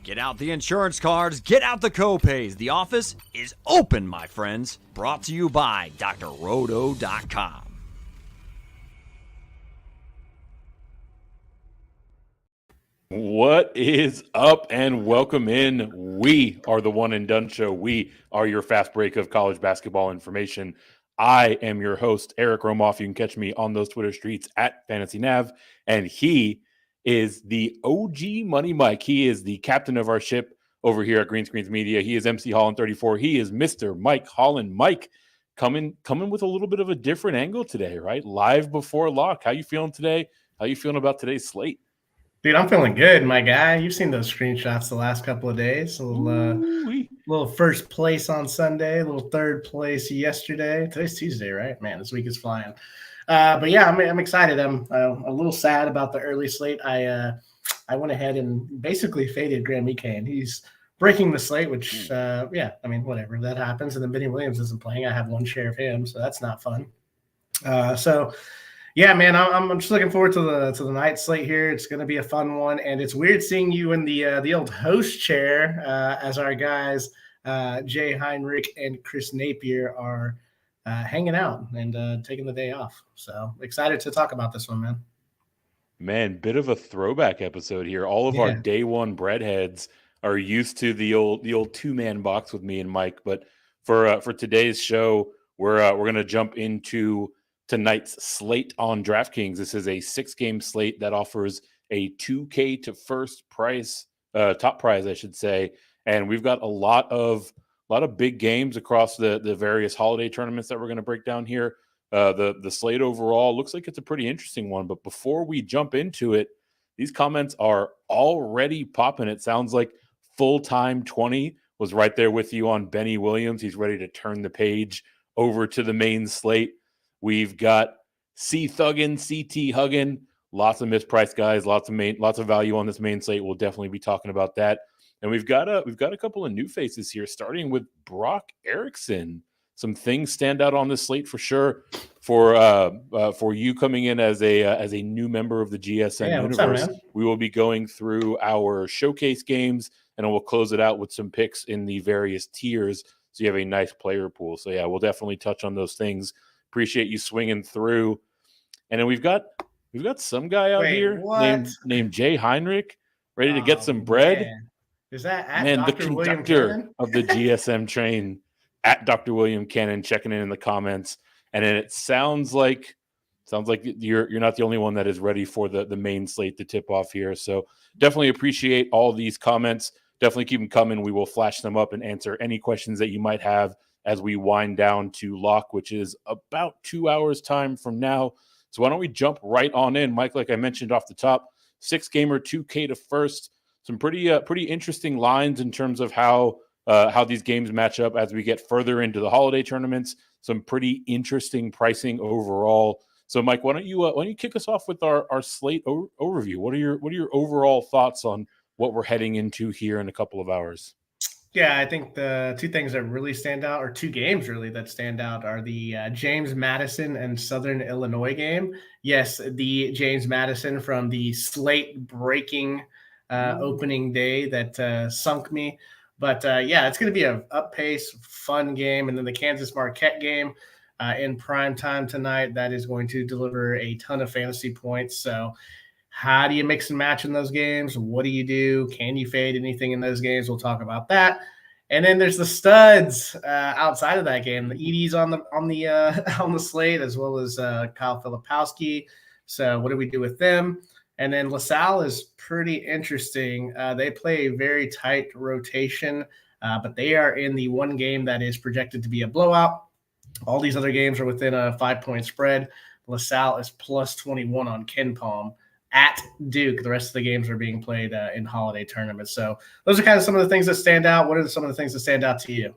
Get out the insurance cards, get out the copays. The office is open, my friends. Brought to you by drroto.com. What is up, and welcome in. We are the One and Done Show. We are your fast break of college basketball information. I am your host, Eric Romoff. You can catch me on those Twitter streets at FantasyNav, and he is the OG Money Mike. He is the captain of our ship over here at Green Screens Media. He is MC Holland 34. He is Mr. Mike Holland. Mike, coming with a little bit of a different angle today, right? Live before lock. How you feeling today? How you feeling about today's slate? Dude, I'm feeling good, my guy. You've seen those screenshots the last couple of days. A little first place on Sunday, a little third place yesterday. Today's Tuesday, right? Man, this week is flying. But yeah, I'm excited. I'm a little sad about the early slate. I went ahead and basically faded Graham Ike, and he's breaking the slate, which, whatever. That happens. And then Benny Williams isn't playing. I have one share of him, so that's not fun. Yeah, man, I'm just looking forward to the night slate here. It's going to be a fun one, and it's weird seeing you in the old host chair as our guys Jay Heinrich and Chris Napier are hanging out and taking the day off. So excited to talk about this one, man. Man, bit of a throwback episode here. All of our day one breadheads are used to the old two-man box with me and Mike, but for today's show, we're going to jump into tonight's slate on DraftKings. This is a 6-game slate that offers a 2K to first prize, top prize, I should say. And we've got a lot of big games across the various holiday tournaments that we're going to break down here. The slate overall looks like it's a pretty interesting one. But before we jump into it, these comments are already popping. It sounds like Full-Time 20 was right there with you on Benny Williams. He's ready to turn the page over to the main slate. We've got C Thuggin, CT Huggin, lots of mispriced guys, lots of value on this main slate. We'll definitely be talking about that. And we've got a couple of new faces here, starting with Brock Erickson. Some things stand out on this slate for sure. For you coming in as a new member of the GSM universe, we will be going through our showcase games, and we'll close it out with some picks in the various tiers, so you have a nice player pool. So yeah, we'll definitely touch on those things. Appreciate you swinging through. And then we've got some guy out here named Jay Heinrich, ready to get some bread. Man. Is that at Dr. the William conductor Cannon? of the GSM train at Dr. William Cannon, checking in the comments. And then it sounds like you're not the only one that is ready for the main slate to tip off here. So definitely appreciate all these comments. Definitely keep them coming. We will flash them up and answer any questions that you might have as we wind down to lock, which is about 2 hours time from now. So why don't we jump right on in, Mike? Like I mentioned off the top, 6-gamer, 2K to first. Some pretty interesting lines in terms of how these games match up as we get further into the holiday tournaments. Some pretty interesting pricing overall. So, Mike, why don't you kick us off with our slate overview? What are your overall thoughts on what we're heading into here in a couple of hours? Yeah, I think the two things that really stand out, or two games really that stand out, are the James Madison and Southern Illinois game. Yes, the James Madison from the slate-breaking opening day that sunk me. But, yeah, it's going to be a up-pace, fun game. And then the Kansas Marquette game in prime time tonight, that is going to deliver a ton of fantasy points. So how do you mix and match in those games? What do you do? Can you fade anything in those games? We'll talk about that. And then there's the studs outside of that game. The Edie's on the slate, as well as Kyle Filipowski. So what do we do with them? And then LaSalle is pretty interesting. They play a very tight rotation, but they are in the one game that is projected to be a blowout. All these other games are within a 5-point spread. LaSalle is plus 21 on KenPom. At Duke, the rest of the games are being played in holiday tournaments. So those are kind of some of the things that stand out. What are some of the things that stand out to you?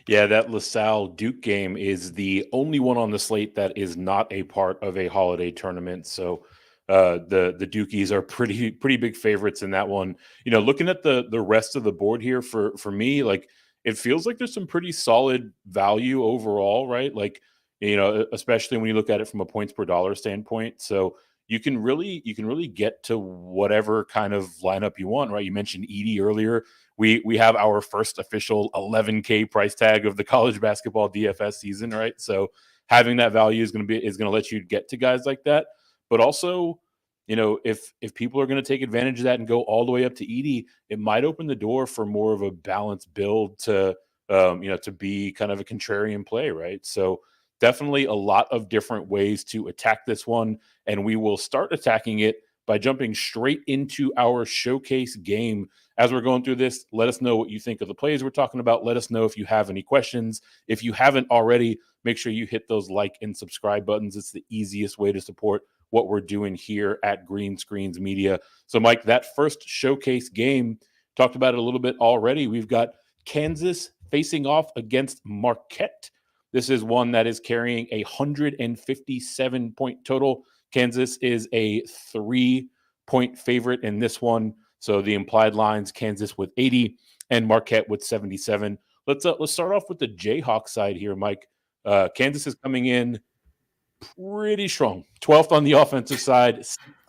Yeah, that LaSalle Duke game is the only one on the slate that is not a part of a holiday tournament. So the Dukies are pretty big favorites in that one. You know, looking at the rest of the board here for me, like it feels like there's some pretty solid value overall, right? Like, you know, especially when you look at it from a points per dollar standpoint. So you can really get to whatever kind of lineup you want, right? You mentioned Edey earlier. We have our first official 11K price tag of the college basketball DFS season, right? So having that value is going to let you get to guys like that. But also, if people are going to take advantage of that and go all the way up to Edey, it might open the door for more of a balanced build to be kind of a contrarian play, right? So definitely a lot of different ways to attack this one, and we will start attacking it by jumping straight into our showcase game. As we're going through this, let us know what you think of the plays we're talking about. Let us know if you have any questions. If you haven't already, make sure you hit those like and subscribe buttons. It's the easiest way to support what we're doing here at Green Screens Media. So, Mike, that first showcase game, talked about it a little bit already. We've got Kansas facing off against Marquette. This is one that is carrying a 157-point total. Kansas is a 3-point favorite in this one. So the implied lines, Kansas with 80 and Marquette with 77. Let's start off with the Jayhawk side here, Mike. Kansas is coming in pretty strong. 12th on the offensive side,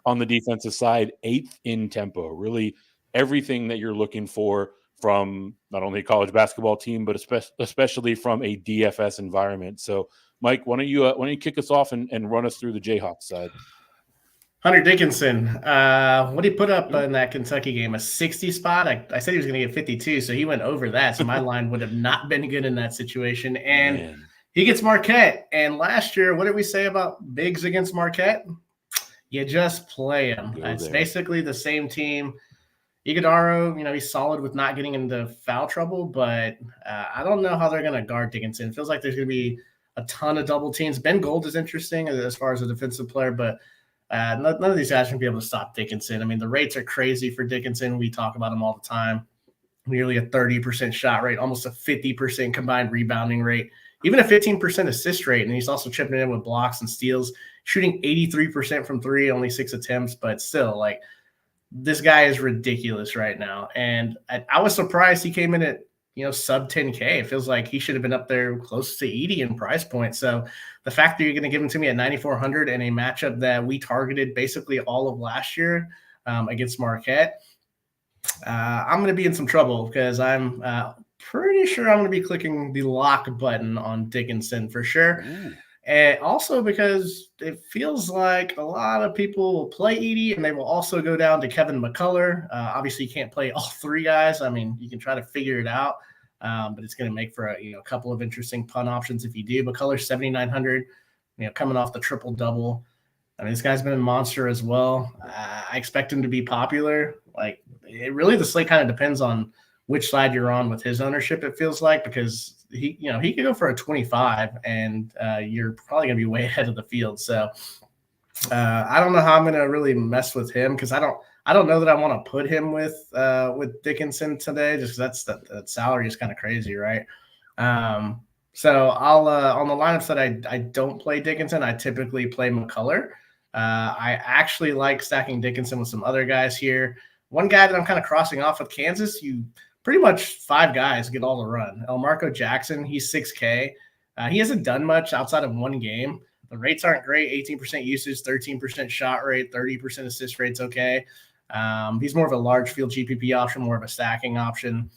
on the defensive side, 8th in tempo. Really everything that you're looking for from not only a college basketball team, but especially from a DFS environment. So, Mike, why don't you kick us off and run us through the Jayhawks side? Hunter Dickinson, what did he put up in that Kentucky game? A 60 spot? I said he was going to get 52, so he went over that. So my line would have not been good in that situation. And he gets Marquette. And last year, what did we say about bigs against Marquette? You just play them. It's basically the same team. Iguodaro, he's solid with not getting into foul trouble, but I don't know how they're going to guard Dickinson. It feels like there's going to be a ton of double teams. Ben Gold is interesting as far as a defensive player, but none of these guys are going to be able to stop Dickinson. I mean, the rates are crazy for Dickinson. We talk about him all the time. Nearly a 30% shot rate, almost a 50% combined rebounding rate, even a 15% assist rate. And he's also chipping in with blocks and steals, shooting 83% from three, only 6 attempts, but still, this guy is ridiculous right now. And I was surprised he came in at, sub 10K. It feels like he should have been up there close to Edey in price point. So the fact that you're going to give him to me at 9,400 in a matchup that we targeted basically all of last year against Marquette, I'm going to be in some trouble because I'm pretty sure I'm going to be clicking the lock button on Dickinson for sure. And also because it feels like a lot of people will play Edey and they will also go down to Kevin McCullough. Obviously, you can't play all three guys. I mean, you can try to figure it out, but it's going to make for a couple of interesting punt options if you do. McCullough 7,900, coming off the triple-double. I mean, this guy's been a monster as well. I expect him to be popular. The slate kind of depends on which side you're on with his ownership, it feels like, because he could go for a 25 and you're probably going to be way ahead of the field. So I don't know how I'm going to really mess with him because I don't know that I want to put him with Dickinson today, just because that salary is kind of crazy, right? So I'll on the lineups that I don't play Dickinson, I typically play McCullough. I actually like stacking Dickinson with some other guys here. One guy that I'm kind of crossing off with Kansas, pretty much 5 guys get all the run. Elmarco Jackson, he's 6K. He hasn't done much outside of one game. The rates aren't great. 18% usage, 13% shot rate, 30% assist rate's okay. He's more of a large field GPP option, more of a stacking option.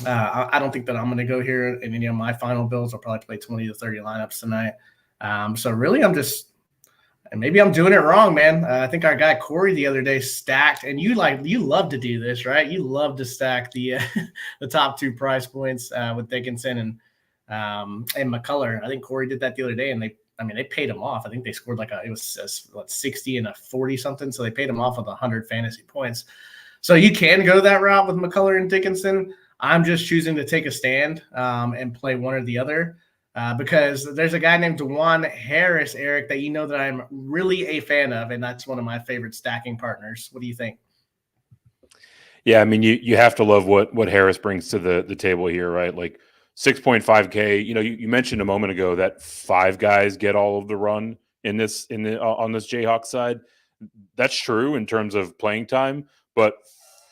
I don't think that I'm going to go here in any of my final builds. I'll probably play 20 to 30 lineups tonight. So really and maybe I'm doing it wrong, man. I think our guy Corey the other day stacked, and you love to do this, right? You love to stack the the top 2 price points with Dickinson and McCullough. I think Corey did that the other day, and they paid him off. I think they scored it was 60 and a 40 something, so they paid him off with 100 fantasy points. So you can go that route with McCullough and Dickinson. I'm just choosing to take a stand and play one or the other. Because there's a guy named DeJuan Harris, Eric, that that I'm really a fan of, and that's one of my favorite stacking partners. What do you think? Yeah, I mean, you have to love what Harris brings to the table here, right? 6.5K. You mentioned a moment ago that 5 guys get all of the run on this Jayhawk side. That's true in terms of playing time, but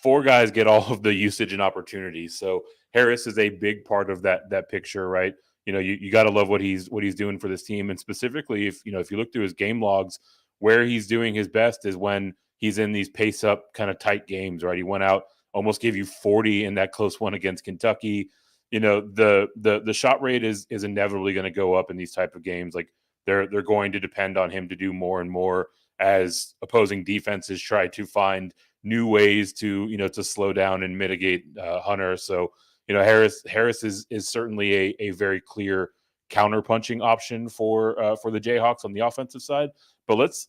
4 guys get all of the usage and opportunities. So Harris is a big part of that picture, right? You got to love what he's doing for this team, and specifically if you look through his game logs, where he's doing his best is when he's in these pace up kind of tight games, right? He went out, almost gave you 40 in that close one against Kentucky. The shot rate is inevitably going to go up in these type of games. Like they're going to depend on him to do more and more as opposing defenses try to find new ways to to slow down and mitigate Hunter. So Harris is certainly a very clear counterpunching option for the Jayhawks on the offensive side. But let's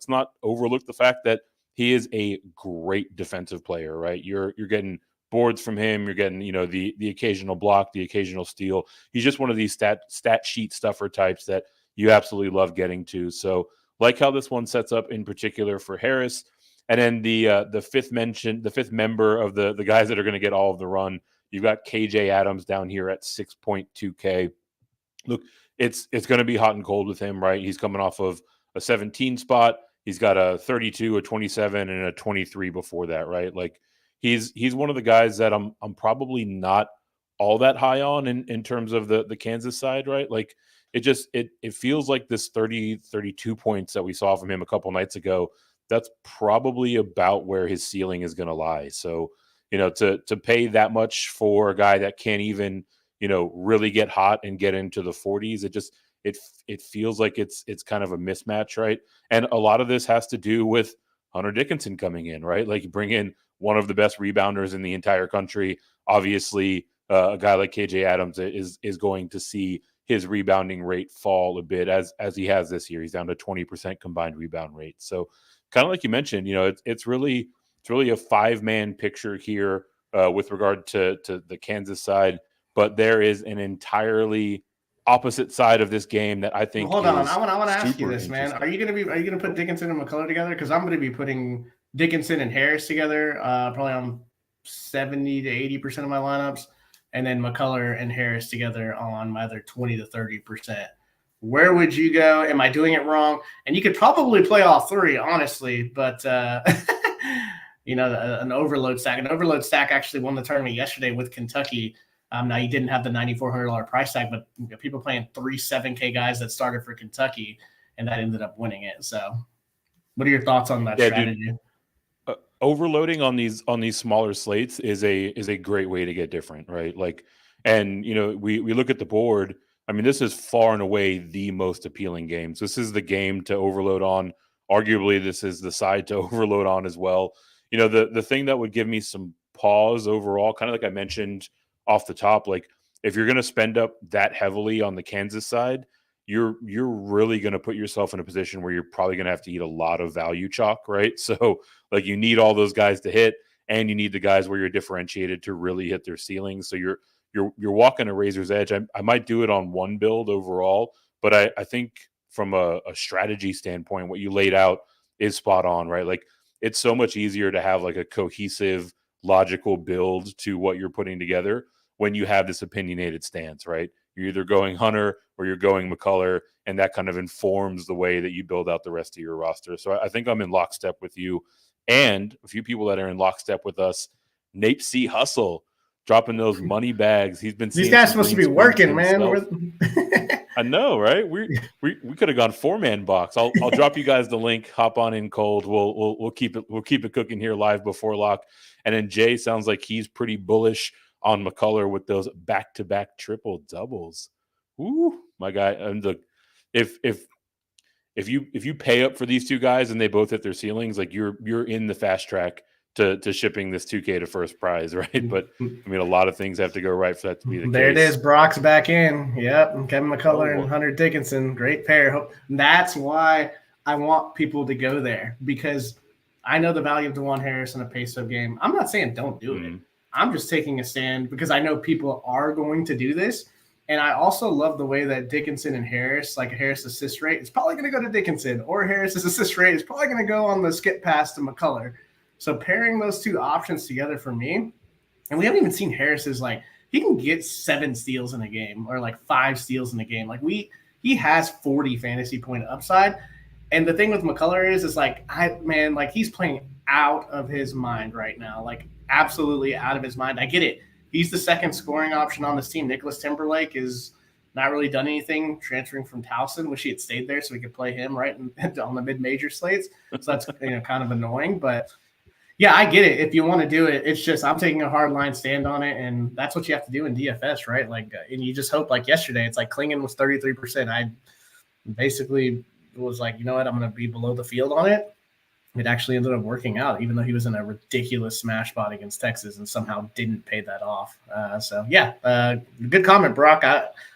not overlook the fact that he is a great defensive player, right? You're getting boards from him. You're getting the occasional block, the occasional steal. He's just one of these stat sheet stuffer types that you absolutely love getting to. So like how this one sets up in particular for Harris. And then the fifth member of the guys that are going to get all of the run, you've got KJ Adams down here at 6.2K. Look, it's going to be hot and cold with him, right? He's coming off of a 17 spot. He's got a 32, a 27, and a 23 before that, right? Like he's one of the guys that I'm probably not all that high on in terms of the Kansas side, right? Like it feels like this 32 points that we saw from him a couple nights ago, that's probably about where his ceiling is going to lie. So, to pay that much for a guy that can't even, really get hot and get into the 40s, it feels like it's kind of a mismatch, right? And a lot of this has to do with Hunter Dickinson coming in, right? Like you bring in one of the best rebounders in the entire country. Obviously, a guy like KJ Adams is going to see his rebounding rate fall a bit as he has this year. He's down to 20% combined rebound rate. So kind of like you mentioned, it's really a 5-man picture here with regard to the Kansas side, but there is an entirely opposite side of this game that I think. Well, hold on, I want to ask you this, man. Are you going to put Dickinson and McCullough together? Because I'm going to be putting Dickinson and Harris together, probably on 70 to 80% of my lineups, and then McCullough and Harris together on my other 20 to 30%. Where would you go? Am I doing it wrong? And you could probably play all three, honestly, but an overload stack. An overload stack actually won the tournament yesterday with Kentucky. Now you didn't have the $9,400 price tag, but people playing 3 7K guys that started for Kentucky, and that ended up winning it. So, what are your thoughts on that strategy? Dude, overloading on these smaller slates is a great way to get different, right? Like, and we look at the board. I mean, this is far and away the most appealing game. So this is the game to overload on. Arguably, this is the side to overload on as well. The thing that would give me some pause overall, kind of like I mentioned off the top, like if you're going to spend up that heavily on the Kansas side, you're really going to put yourself in a position where you're probably going to have to eat a lot of value chalk, right? So like you need all those guys to hit, and you need the guys where you're differentiated to really hit their ceilings. So you're walking a razor's edge. I might do it on one build overall, but I think from a strategy standpoint, what you laid out is spot on, right? Like it's so much easier to have like a cohesive, logical build to what you're putting together when you have this opinionated stance, right? You're either going Hunter or you're going McCullough, and that kind of informs the way that you build out the rest of your roster. So I think I'm in lockstep with you, and a few people that are in lockstep with us. Nape C. Hustle dropping those money bags. He's been these guys supposed to be working, man. I know, right? We could have gone 4-man box. I'll drop you guys the link. Hop on in cold. We'll keep it cooking here live before lock. And then Jay sounds like he's pretty bullish on McCullough with those back-to-back triple doubles. Ooh, my guy. And look, if you pay up for these two guys and they both hit their ceilings, like you're in the fast track to shipping this 2K to first prize, right? But I mean, a lot of things have to go right for that to be the case. There it is. Brock's back in. Yep. And Kevin McCullough and Hunter Dickinson. Great pair. That's why I want people to go there, because I know the value of DeJuan Harris in a pace-up game. I'm not saying don't do it. I'm just taking a stand because I know people are going to do this. And I also love the way that Dickinson and Harris, like Harris' assist rate, is probably going to go to Dickinson, or Harris's assist rate is probably going to go on the skip pass to McCullough. So pairing those two options together for me, and we haven't even seen Harris's, like, he can get 7 steals in a game or like 5 steals in a game. Like he has 40 fantasy point upside. And the thing with McCullough is like, he's playing out of his mind right now. Like absolutely out of his mind. I get it. He's the second scoring option on this team. Nicholas Timberlake is not really done anything transferring from Towson. Wish he had stayed there so we could play him right on the mid-major slates. So that's kind of annoying. But yeah, I get it. If you want to do it, it's just I'm taking a hard line stand on it, and that's what you have to do in DFS, right? Like, and you just hope, like yesterday, it's like Klingon was 33%. I basically was like, you know what, I'm going to be below the field on it. It actually ended up working out, even though he was in a ridiculous smash spot against Texas and somehow didn't pay that off. So yeah, good comment, Brock.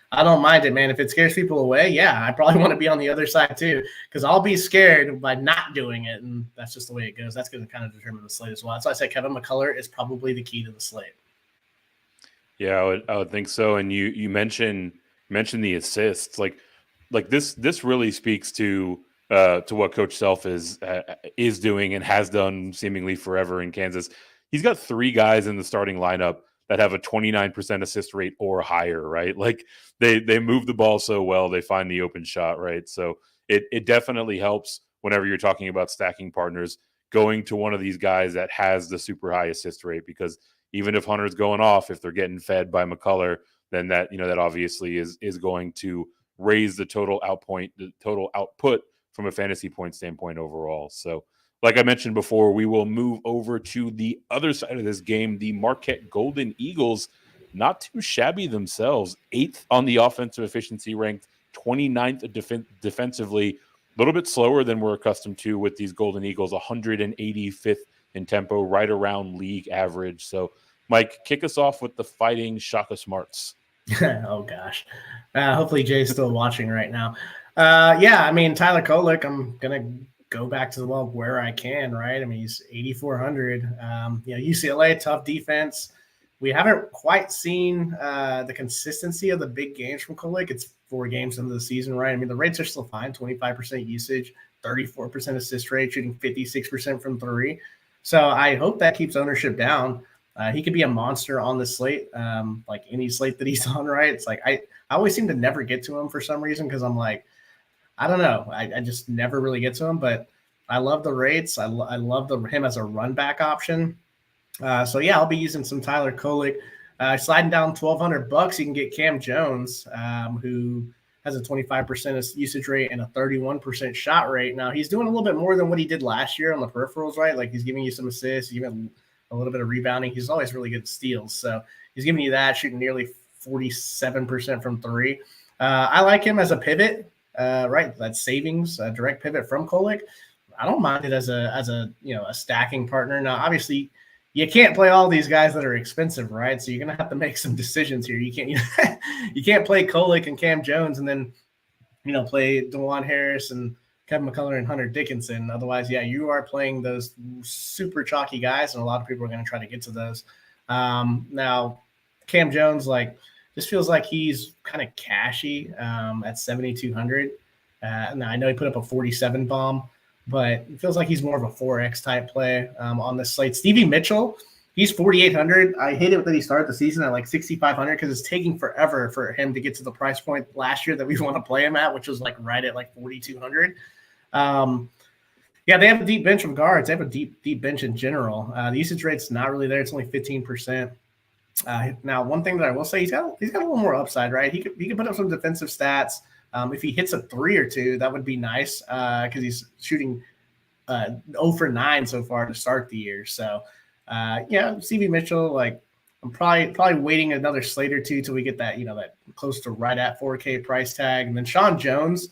I don't mind it, man. If it scares people away, yeah, I probably want to be on the other side too, because I'll be scared by not doing it, and that's just the way it goes. That's going to kind of determine the slate as well. That's why I said Kevin McCullough is probably the key to the slate. Yeah, I would think so. And you mentioned the assists, like this really speaks to what Coach Self is doing and has done seemingly forever in Kansas. He's got 3 guys in the starting lineup that have a 29% assist rate or higher, right? Like they move the ball so well, they find the open shot, right? So it definitely helps whenever you're talking about stacking partners, going to one of these guys that has the super high assist rate, because even if Hunter's going off, if they're getting fed by McCullough, then that obviously is going to raise the total output from a fantasy point standpoint overall. So like I mentioned before, we will move over to the other side of this game. The Marquette Golden Eagles, not too shabby themselves, 8th on the offensive efficiency ranked, 29th defensively, a little bit slower than we're accustomed to with these Golden Eagles, 185th in tempo, right around league average. So, Mike, kick us off with the Fighting Shaka Smarts. Oh, gosh. Hopefully Jay's still watching right now. Yeah, I mean, Tyler Kolek, I'm going to go back to the well where I can, right? I mean, he's 8,400. UCLA, tough defense. We haven't quite seen the consistency of the big games from Kolek. It's 4 games into the season, right? I mean, the rates are still fine, 25% usage, 34% assist rate, shooting 56% from 3. So I hope that keeps ownership down. He could be a monster on the slate, like any slate that he's on, right? It's like I always seem to never get to him for some reason, because I'm like, I don't know. I just never really get to him, but I love the rates. I love him as a run back option. So yeah, I'll be using some Tyler Kolek. Sliding down $1,200, you can get Cam Jones, who has a 25% usage rate and a 31% shot rate. Now he's doing a little bit more than what he did last year on the peripherals, right? Like he's giving you some assists, even a little bit of rebounding. He's always really good at steals. So he's giving you that, shooting nearly 47% from 3. I like him as a pivot. Right, that's savings, direct pivot from Kolek. I don't mind it as a stacking partner. Now, obviously, you can't play all these guys that are expensive, right? So you're gonna have to make some decisions here. You can't play Kolek and Cam Jones and then play DeJuan Harris and Kevin McCullough and Hunter Dickinson. Otherwise, yeah, you are playing those super chalky guys, and a lot of people are going to try to get to those. Now, Cam Jones, just feels like he's kind of cashy at 7,200. Now, I know he put up a 47 bomb, but it feels like he's more of a 4X type play on this slate. Stevie Mitchell, he's 4,800. I hate it that he started the season at 6,500 because it's taking forever for him to get to the price point last year that we want to play him at, which was right at 4,200. Yeah, they have a deep bench of guards. They have a deep bench in general. The usage rate's not really there. It's only 15%. Now, one thing that I will say, he's got a little more upside, right? He could put up some defensive stats. If he hits a 3 or 2, that would be nice because he's shooting 0 for 9 so far to start the year. So, yeah, Stevie Mitchell, I'm probably waiting another slate or 2 till we get that that close to right at 4K price tag. And then Sean Jones,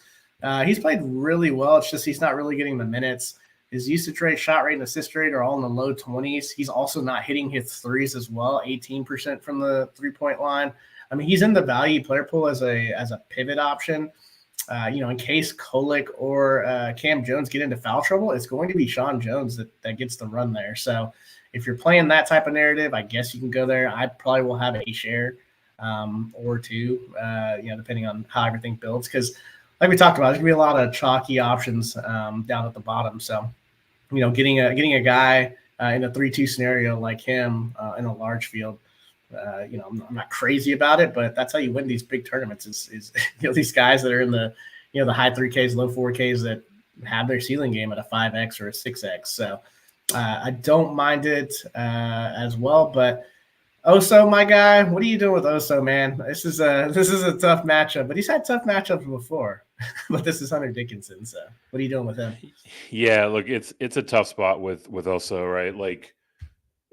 he's played really well. It's just he's not really getting the minutes. His usage rate, shot rate, and assist rate are all in the low 20s. He's also not hitting his threes as well, 18% from the 3-point line. I mean, he's in the value player pool as a pivot option. In case Kolek or Cam Jones get into foul trouble, it's going to be Sean Jones that gets the run there. So if you're playing that type of narrative, I guess you can go there. I probably will have a share or 2, depending on how everything builds. Because like we talked about, there's going to be a lot of chalky options down at the bottom. So, getting a guy in a 3-2 scenario like him in a large field, I'm not crazy about it, but that's how you win these big tournaments is these guys that are in the, the high 3Ks, low 4Ks that have their ceiling game at a 5X or a 6X. So I don't mind it as well, but Oso, my guy, what are you doing with Oso, man? This is a tough matchup, but he's had tough matchups before. But this is Hunter Dickinson, so what are you doing with him? Yeah, look, it's a tough spot with Oso, right? Like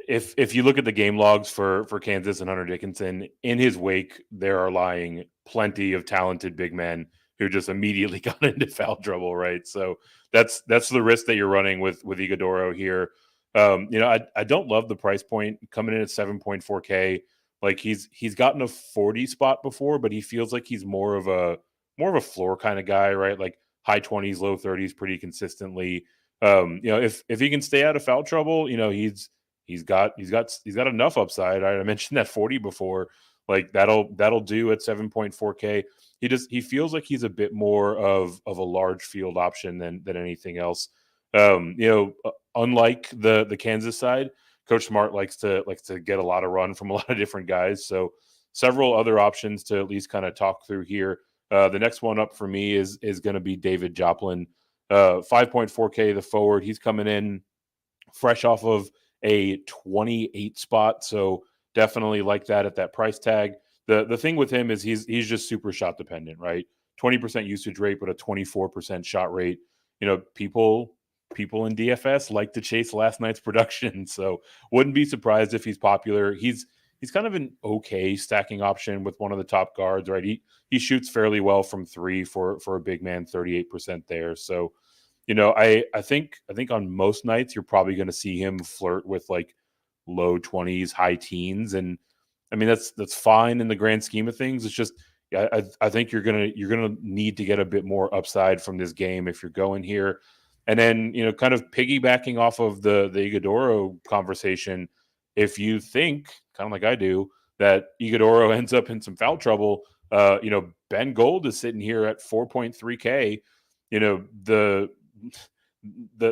if you look at the game logs for Kansas and Hunter Dickinson, in his wake, there are lying plenty of talented big men who just immediately got into foul trouble, right? So that's the risk that you're running with Iguodaro here. I don't love the price point coming in at 7.4K. Like he's gotten a 40 spot before, but he feels like he's more of a floor kind of guy, right? Like high 20s, low 30s pretty consistently. If he can stay out of foul trouble, he's got enough upside. I mentioned that 40 before. Like that'll do at 7.4K. He feels like he's a bit more of a large field option than anything else. Unlike the Kansas side, Coach Smart likes to get a lot of run from a lot of different guys. So several other options to at least kind of talk through here. The next one up for me is going to be David Joplin, 5.4K the forward. He's coming in fresh off of a 28 spot, so definitely like that at that price tag. The thing with him is he's just super shot dependent, right? 20% usage rate, but a 24% shot rate. People in DFS like to chase last night's production, so wouldn't be surprised if he's popular. He's kind of an okay stacking option with one of the top guards, right? He shoots fairly well from three for a big man, 38% there. So, I think on most nights you're probably going to see him flirt with like low 20s, high teens, and I mean that's fine in the grand scheme of things. It's just I think you're gonna need to get a bit more upside from this game if you're going here. And then, kind of piggybacking off of the Iguodaro conversation, if you think, kind of like I do, that Iguodaro ends up in some foul trouble, Ben Gold is sitting here at 4.3K. The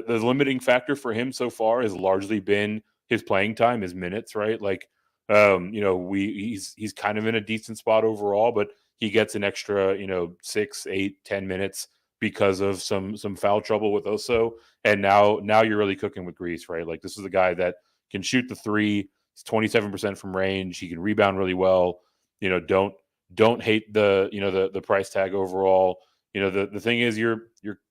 limiting factor for him so far has largely been his playing time, his minutes, right? Like, he's kind of in a decent spot overall, but he gets an extra, 6, 8, 10 minutes because of some foul trouble with Oso. And now you're really cooking with grease, right? Like this is a guy that can shoot the three. He's 27% from range. He can rebound really well. Don't hate the price tag overall. The thing is you're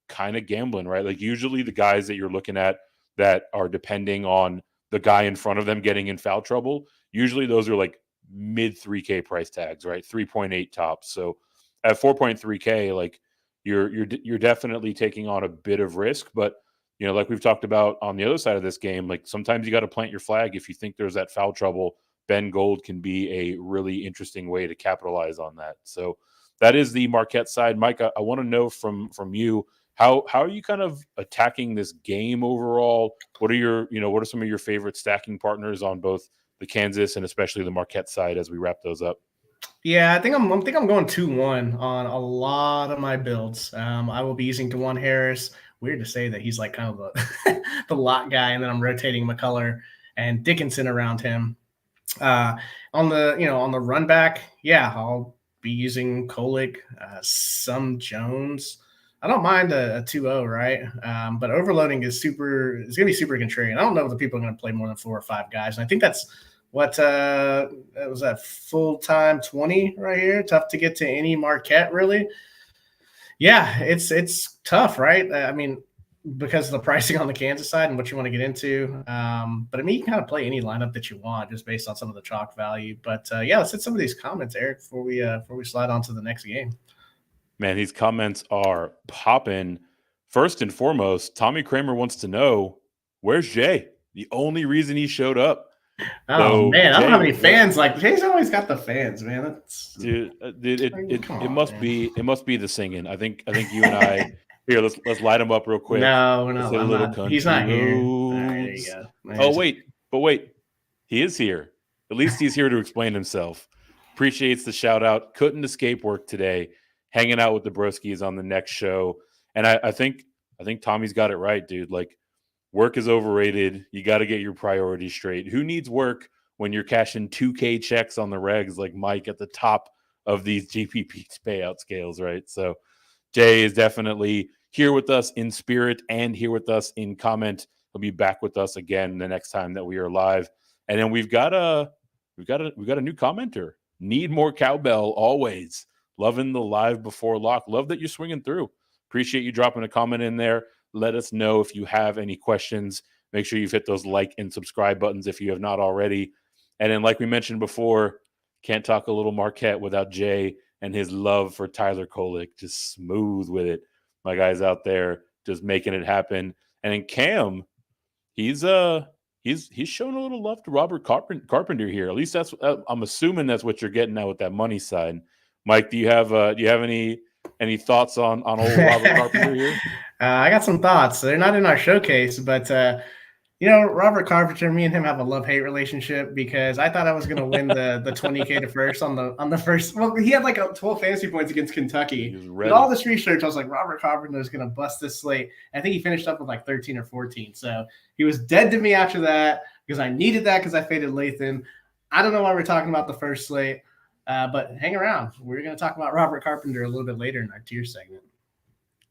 kind of gambling, right? Like usually the guys that you're looking at that are depending on the guy in front of them getting in foul trouble, usually those are like mid 3K price tags, right? 3.8 tops. So at 4.3K, like you're definitely taking on a bit of risk, but like we've talked about on the other side of this game, like sometimes you got to plant your flag. If you think there's that foul trouble, Ben Gold can be a really interesting way to capitalize on that. So that is the Marquette side. Mike, I want to know from you, how are you kind of attacking this game overall? What are some of your favorite stacking partners on both the Kansas and especially the Marquette side as we wrap those up? Yeah, I think I'm going 2-1 on a lot of my builds. I will be using DeJuan Harris. Weird to say that he's like kind of the lot guy, and then I'm rotating McCullough and Dickinson around him. On the run back, yeah, I'll be using Kolick, some Jones. I don't mind a 2-0, right? But overloading is going to be super contrarian. I don't know if the people are going to play more than 4 or 5 guys. And I think that's what was that full-time 20 right here. Tough to get to any Marquette, really. Yeah, it's tough, right? I mean, because of the pricing on the Kansas side and what you want to get into. But I mean, you can kind of play any lineup that you want just based on some of the chalk value. But yeah, let's hit some of these comments, Eric, before we slide on to the next game. Man, these comments are popping. First and foremost, Tommy Kramer wants to know, where's Jay? The only reason he showed up. Oh, man, I don't have any fans. Like, Jay's always got the fans, man. It must be the singing. I think you and I here. Let's light him up real quick. No, we're not. He's not here. There you go. Oh wait, he is here. At least he's here to explain himself. Appreciates the shout out. Couldn't escape work today. Hanging out with the Broskies on the next show, and I think Tommy's got it right, dude. Like, work is overrated. You got to get your priorities straight. Who needs work when you're cashing 2K checks on the regs like Mike at the top of these GPP payout scales, right? So Jay is definitely here with us in spirit and here with us in comment. He'll be back with us again the next time that we are live. And then we've got we've got a new commenter. Need more cowbell always. Loving the live before lock. Love that you're swinging through. Appreciate you dropping a comment in there. Let us know if you have any questions. Make sure you've hit those like and subscribe buttons if you have not already. And then, like we mentioned before, can't talk a little Marquette without Jay and his love for Tyler Kolek. Just smooth with it. My guys out there just making it happen. And then Cam, he's shown a little love to Robert Carpenter here. At least that's I'm assuming that's what you're getting at with that money side. Mike, do you have any thoughts on old Robert Carpenter here? I got some thoughts. They're not in our showcase, but Robert Carpenter, me and him have a love-hate relationship because I thought I was going to win the 20K to first on the first. Well, he had like 12 fantasy points against Kentucky. With all this research, I was like, Robert Carpenter is going to bust this slate. I think he finished up with like 13 or 14. So he was dead to me after that because I needed that because I faded Lathan. I don't know why we're talking about the first slate, but hang around. We're going to talk about Robert Carpenter a little bit later in our tier segment.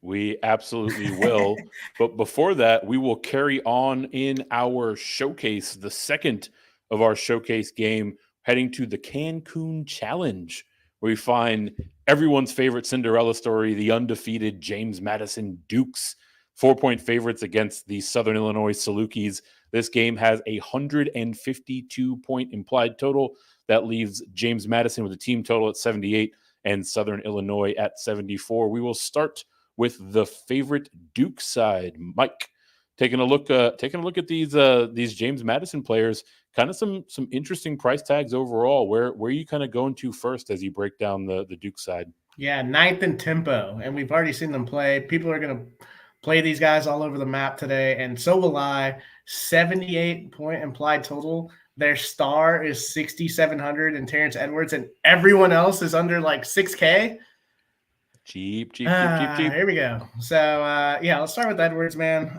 We absolutely will. But before that, we will carry on in our showcase, the second of our showcase game, heading to the Cancun Challenge, where we find everyone's favorite Cinderella story, the undefeated James Madison Dukes, 4-point favorites against the Southern Illinois Salukis. This game has a 152-point implied total. That leaves James Madison with a team total at 78 and Southern Illinois at 74. We will start with the favorite Duke side. Mike, taking a look at these James Madison players, kind of some interesting price tags overall. Where are you kind of going to first as you break down the Duke side? Yeah, 9th in tempo, and we've already seen them play. People are going to play these guys all over the map today, and so will I. 78-point implied total. Their star is 6,700 and Terrence Edwards, and everyone else is under like 6K. Cheap. Here we go. So, let's start with Edwards, man.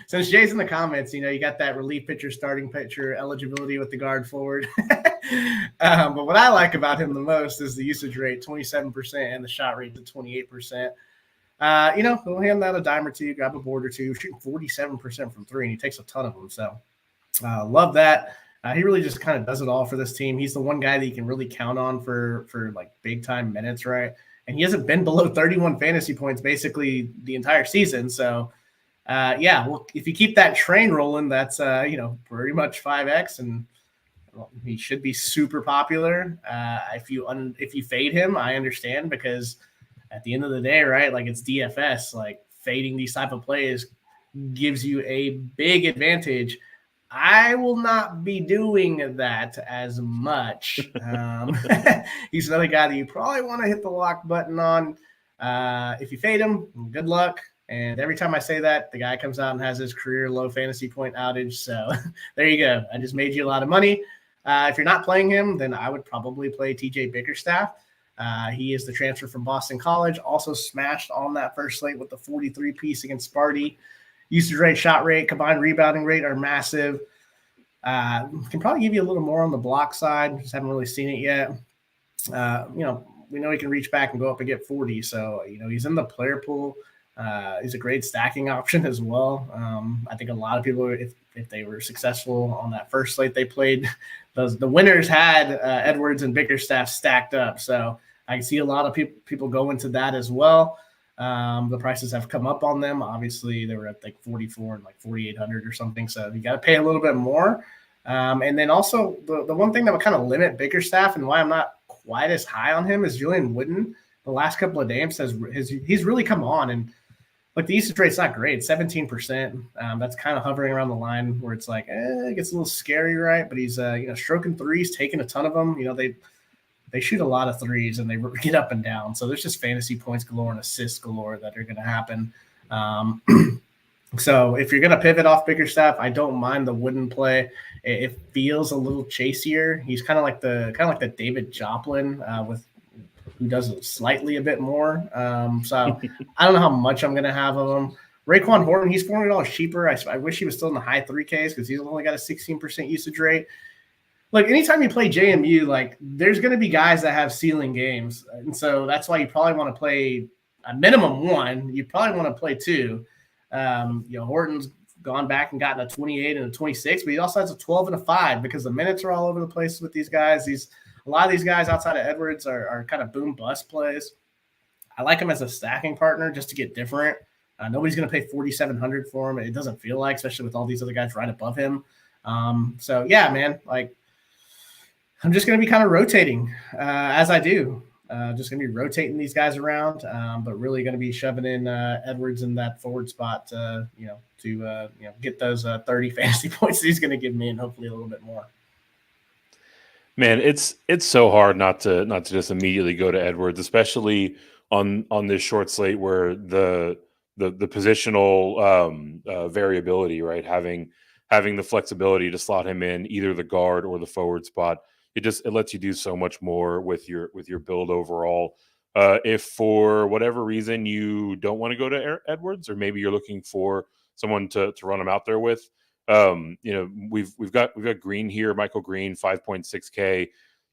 Since Jay's in the comments, you got that relief pitcher, starting pitcher eligibility with the guard forward. But what I like about him the most is the usage rate, 27%, and the shot rate to 28%. He'll hand out a dime or two, grab a board or two, shooting 47% from three, and he takes a ton of them. So, love that. He really just kind of does it all for this team. He's the one guy that you can really count on for like big time minutes, right? And he hasn't been below 31 fantasy points basically the entire season. So, if you keep that train rolling, that's pretty much 5x, and he should be super popular. If you fade him, I understand, because at the end of the day, right? Like, it's DFS. Like, fading these type of plays gives you a big advantage. I will not be doing that as much. He's another guy that you probably want to hit the lock button on. If you fade him, good luck. And every time I say that, the guy comes out and has his career low fantasy point outage. So there you go. I just made you a lot of money. If you're not playing him, then I would probably play TJ Bickerstaff. He is the transfer from Boston College, also smashed on that first slate with the 43-piece against Sparty. Usage rate, shot rate, combined rebounding rate are massive. Can probably give you a little more on the block side. Just haven't really seen it yet. We know he can reach back and go up and get 40. So, he's in the player pool. He's a great stacking option as well. I think a lot of people, if they were successful on that first slate they played, the winners had Edwards and Bickerstaff stacked up. So I can see a lot of people go into that as well. The prices have come up on them. Obviously, they were at like 44 and like 4,800 or something. So you got to pay a little bit more. And then also the one thing that would kind of limit Bickerstaff and why I'm not quite as high on him is Julian Wooden. The last couple of games he's really come on, and like the usage rate's not great, 17%. That's kind of hovering around the line where it's like it gets a little scary, right? But he's stroking threes, taking a ton of them. They shoot a lot of threes and they get up and down. So there's just fantasy points galore and assists galore that are going to happen. So if you're going to pivot off Bickerstaff, I don't mind the Wooden play. It feels a little chasier. He's kind of like the David Joplin who does it slightly a bit more. So I don't know how much I'm going to have of him. Raekwon Horton, he's $400 cheaper. I wish he was still in the high 3Ks because he's only got a 16% usage rate. Like, anytime you play JMU, like, there's going to be guys that have ceiling games. And so that's why you probably want to play a minimum one. You probably want to play two. Horton's gone back and gotten a 28 and a 26, but he also has a 12 and a 5 because the minutes are all over the place with these guys. A lot of these guys outside of Edwards are kind of boom bust plays. I like him as a stacking partner just to get different. Nobody's going to pay $4,700 for him. It doesn't feel like, especially with all these other guys right above him. So yeah, man, like I'm just going to be kind of rotating as I do. Just going to be rotating these guys around, but really going to be shoving in Edwards in that forward spot to get those 30 fantasy points that he's going to give me, and hopefully a little bit more. Man, it's so hard not to just immediately go to Edwards, especially on this short slate where the positional variability, right? Having the flexibility to slot him in either the guard or the forward spot, it lets you do so much more with your build overall. If for whatever reason you don't want to go to Edwards, or maybe you're looking for someone to run him out there with, we've got Green here, Michael Green, 5.6K.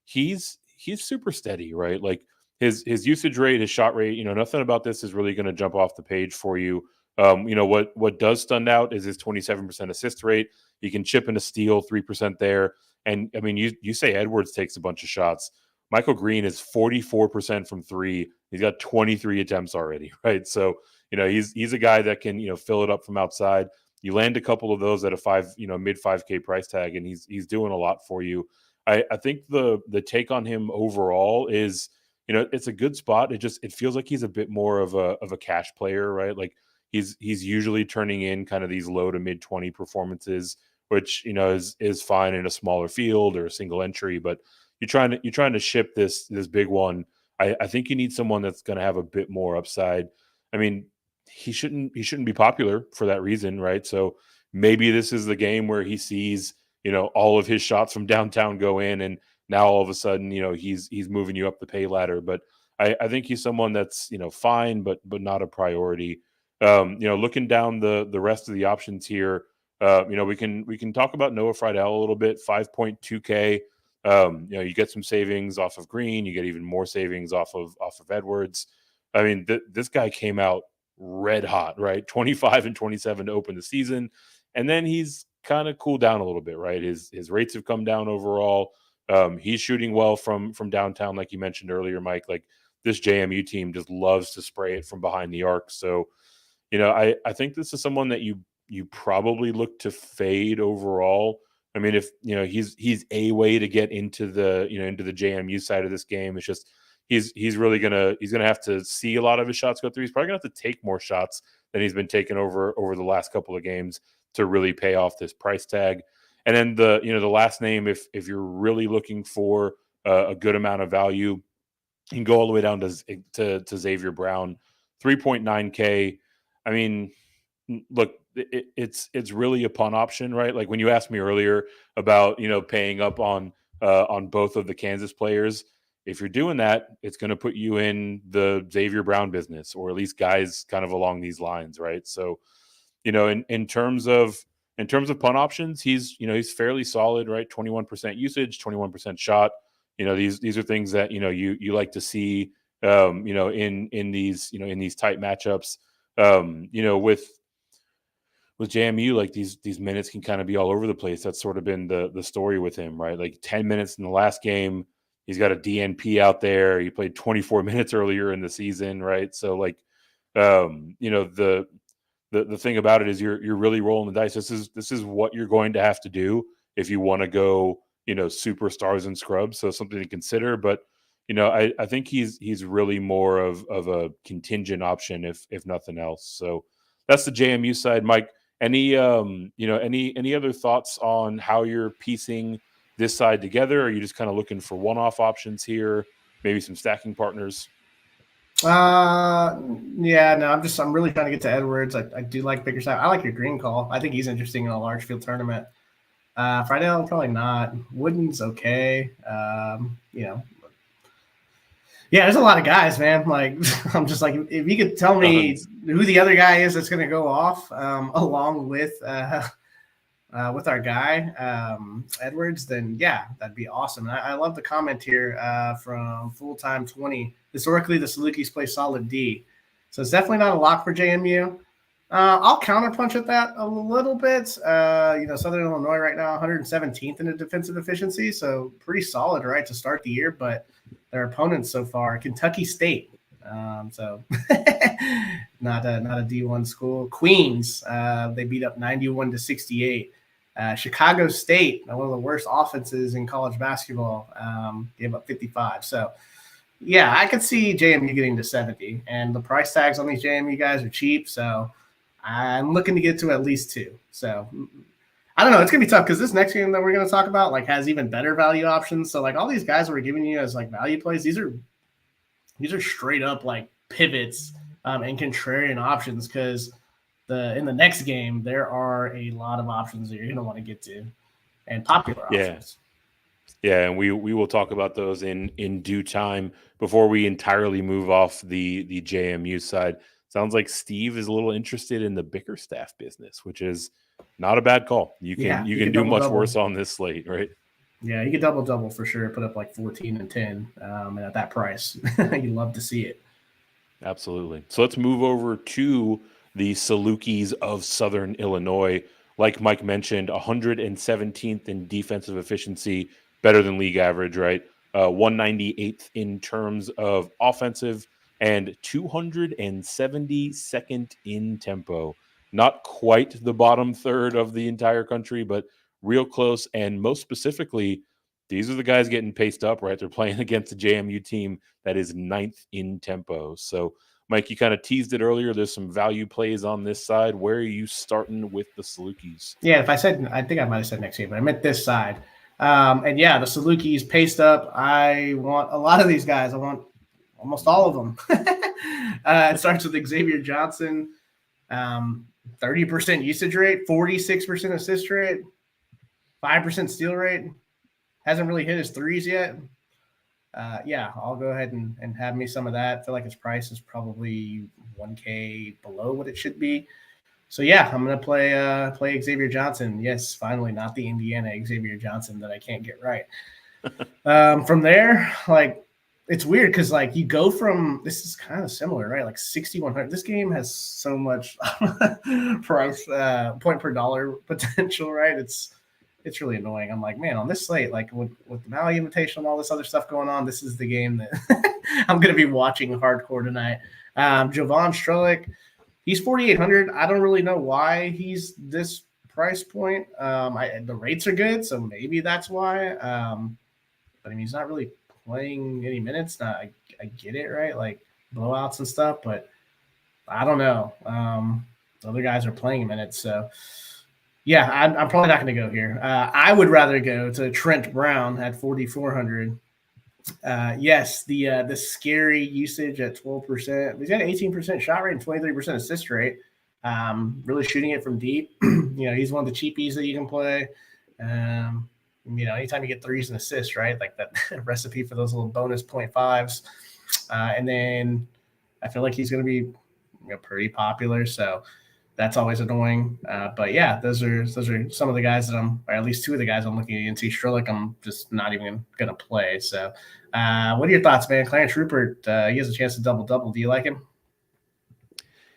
He's super steady, right? Like his usage rate, his shot rate, nothing about this is really going to jump off the page for you. What does stand out is his 27% assist rate. He can chip in a steal, 3% there. And I mean, you say Edwards takes a bunch of shots. Michael Green is 44% from three. He's got 23 attempts already, right? So, he's a guy that can, fill it up from outside. You land a couple of those at a mid 5K price tag, and he's doing a lot for you. I think the take on him overall is, it's a good spot. It feels like he's a bit more of a cash player, right? Like he's usually turning in kind of these low to mid 20 performances, which is fine in a smaller field or a single entry. But you're trying to ship this big one. I think you need someone that's going to have a bit more upside. I mean, he shouldn't be popular for that reason, right? So maybe this is the game where he sees all of his shots from downtown go in, and now all of a sudden he's moving you up the pay ladder. But I think he's someone that's fine, but not a priority. Looking down the rest of the options here, we can talk about Noah Friedel a little bit. 5.2K. You get some savings off of Green. You get even more savings off of Edwards. I mean, this guy came out red hot, right? 25 and 27 to open the season, and then he's kind of cooled down a little bit, right? His rates have come down overall. He's shooting well from downtown, like you mentioned earlier, Mike. Like this JMU team just loves to spray it from behind the arc. So, I think this is someone that you probably look to fade overall. I mean, if he's a way to get into the JMU side of this game. It's just he's really gonna have to see a lot of his shots go through. He's probably gonna have to take more shots than he's been taking over the last couple of games to really pay off this price tag. And then the last name, if you're really looking for a good amount of value, you can go all the way down to Xavier Brown, 3.9K. I mean, look, it's really a punt option, right? Like when you asked me earlier about paying up on both of the Kansas players, if you're doing that, it's going to put you in the Xavier Brown business, or at least guys kind of along these lines, right? So, in terms of punt options, he's fairly solid, right? 21% usage, 21% shot. These are things that you like to see, in these tight matchups. With JMU, like these minutes can kind of be all over the place. That's sort of been the story with him, right? Like 10 minutes in the last game. He's got a DNP out there. He played 24 minutes earlier in the season, right? So like, the thing about it is you're really rolling the dice. This is what you're going to have to do if you want to go, superstars and scrubs. So something to consider. But I think he's really more of a contingent option if nothing else. So that's the JMU side, Mike. Any other thoughts on how you're piecing this side together? Or are you just kind of looking for one-off options here, maybe some stacking partners? Yeah, no, I'm really trying to get to Edwards. I do like bigger side. I like your Green call. I think he's interesting in a large field tournament. Friedel, probably not. Wooden's okay. Yeah, there's a lot of guys, man. Like, I'm just like, if you could tell me who the other guy is that's going to go off along with our guy, Edwards, then yeah, that'd be awesome. And I love the comment here from Full-Time 20. Historically, the Salukis play solid D. So it's definitely not a lock for JMU. I'll counterpunch at that a little bit. Southern Illinois right now, 117th in the defensive efficiency, so pretty solid, right, to start the year. But their opponents so far, Kentucky State, so not a D1 school. Queens, they beat up 91-68. Chicago State, one of the worst offenses in college basketball, gave up 55. So, yeah, I could see JMU getting to 70, and the price tags on these JMU guys are cheap, so I'm looking to get to at least 2. So I don't know. It's going to be tough because this next game that we're going to talk about like has even better value options. So like all these guys we're giving you as like value plays, these are straight up like pivots and contrarian options because in the next game there are a lot of options that you're going to want to get to and popular options. Yeah, and we will talk about those in due time before we entirely move off the JMU side. Sounds like Steve is a little interested in the Bickerstaff business, which is not a bad call. You can do much worse on this slate, right? Yeah, you could double for sure. Put up like 14 and 10, and at that price, you'd love to see it. Absolutely. So let's move over to the Salukis of Southern Illinois. Like Mike mentioned, 117th in defensive efficiency, better than league average, right? 198th in terms of offensive and 272nd in tempo. Not quite the bottom third of the entire country, but real close. And most specifically, these are the guys getting paced up, right? They're playing against a JMU team that is 9th in tempo. So, Mike, you kind of teased it earlier. There's some value plays on this side. Where are you starting with the Salukis? Yeah, I think I might have said next game, but I meant this side. And yeah, the Salukis paced up. I want a lot of these guys. I want almost all of them. It starts with Xavier Johnson, 30% usage rate, 46% assist rate, 5% steal rate. Hasn't really hit his threes yet. Yeah, I'll go ahead and have me some of that. I feel like his price is probably $1K below what it should be. So, yeah, I'm going to play Xavier Johnson. Yes, finally, not the Indiana Xavier Johnson that I can't get right. From there, like, it's weird because, like, you go from – this is kind of similar, right? Like 6,100. This game has so much price point per dollar potential, right? It's really annoying. I'm like, man, on this slate, like with the Maui Invitational and all this other stuff going on, this is the game that I'm going to be watching hardcore tonight. Jovan Strelick, he's 4,800. I don't really know why he's this price point. The rates are good, so maybe that's why. But I mean, he's not really playing any minutes. Now, I get it, right? Like blowouts and stuff, but I don't know. The other guys are playing minutes, so. Yeah, I'm probably not going to go here. I would rather go to Trent Brown at 4,400. Yes, the scary usage at 12%. He's got an 18% shot rate and 23% assist rate. Really shooting it from deep. He's one of the cheapies that you can play. Anytime you get threes and assists, right? Like that recipe for those little bonus 0.5s. And then I feel like he's going to be pretty popular. So that's always annoying. But yeah, those are some of the guys that or at least two of the guys I'm looking at. NC Strelick, I'm just not even going to play. So what are your thoughts, man? Clarence Rupert, he has a chance to double-double. Do you like him?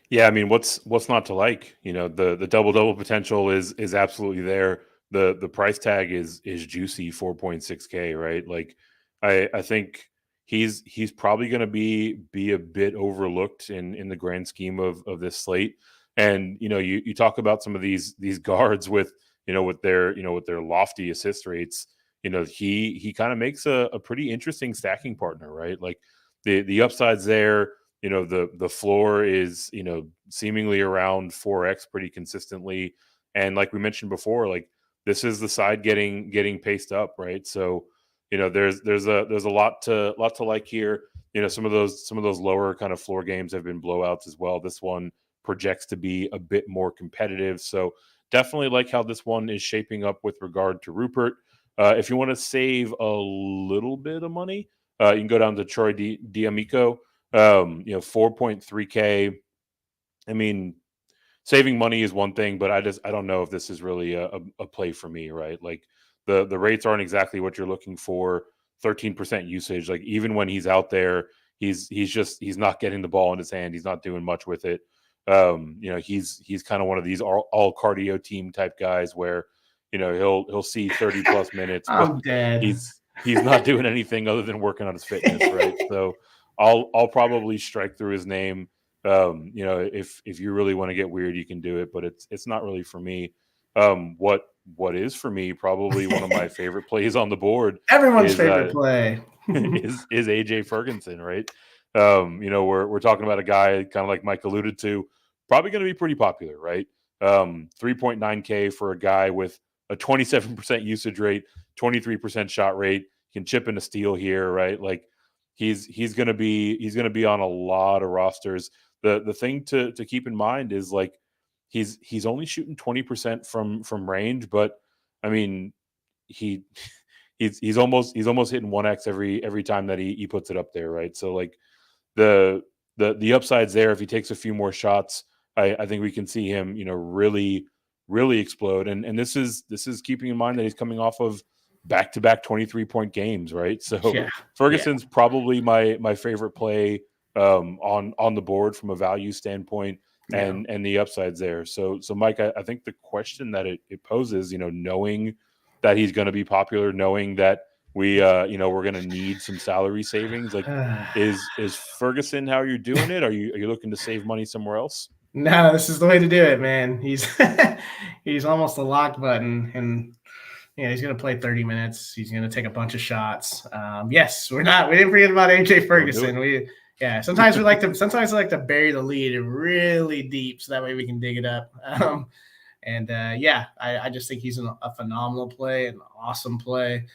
Yeah, I mean, what's not to like? The double-double potential is absolutely there. The price tag is juicy, 4.6K, right? Like I think he's probably going to be a bit overlooked in the grand scheme of this slate. And you talk about some of these guards with their lofty assist rates. He kind of makes a pretty interesting stacking partner, right? Like the upside's there. The floor is seemingly around 4x pretty consistently. And like we mentioned before, like this is the side getting paced up, right? So there's a lot to like here. Some of those lower kind of floor games have been blowouts as well. This one projects to be a bit more competitive. So definitely like how this one is shaping up with regard to Rupert. If you want to save a little bit of money, you can go down to Troy D'Amico, 4.3K. I mean, saving money is one thing, but I don't know if this is really a play for me, right? Like the rates aren't exactly what you're looking for. 13% usage. Like even when he's out there, he's not getting the ball in his hand. He's not doing much with it. He's kind of one of these all cardio team type guys where, he'll see 30 plus minutes, but I'm dead. he's not doing anything other than working on his fitness, right? So I'll probably strike through his name. If you really want to get weird, you can do it, but it's not really for me. What is for me, probably one of my favorite plays on the board. Everyone's favorite play is AJ Ferguson, right? We're talking about a guy kind of like Mike alluded to, probably going to be pretty popular, right? 3.9K for a guy with a 27% usage rate, 23% shot rate, can chip in a steal here, right? Like he's going to be on a lot of rosters. The thing to keep in mind is like he's only shooting 20% from range, but I mean he's almost hitting 1x every time that he puts it up there, right? So like the upside's there. If he takes a few more shots, I think we can see him, really, really explode. And this is keeping in mind that he's coming off of back-to-back 23-point games, right? So Ferguson's probably my favorite play on the board from a value standpoint, and the upside's there. So Mike, I think the question that it poses, knowing that he's going to be popular, knowing that we're going to need some salary savings, like is Ferguson how you're doing it? Are you looking to save money somewhere else? No, this is the way to do it, man. He's almost a lock button, and he's going to play 30 minutes. He's going to take a bunch of shots. Yes, we didn't forget about AJ Ferguson. Sometimes we like to bury the lead really deep so that way we can dig it up. I just think he's a phenomenal play, an awesome play.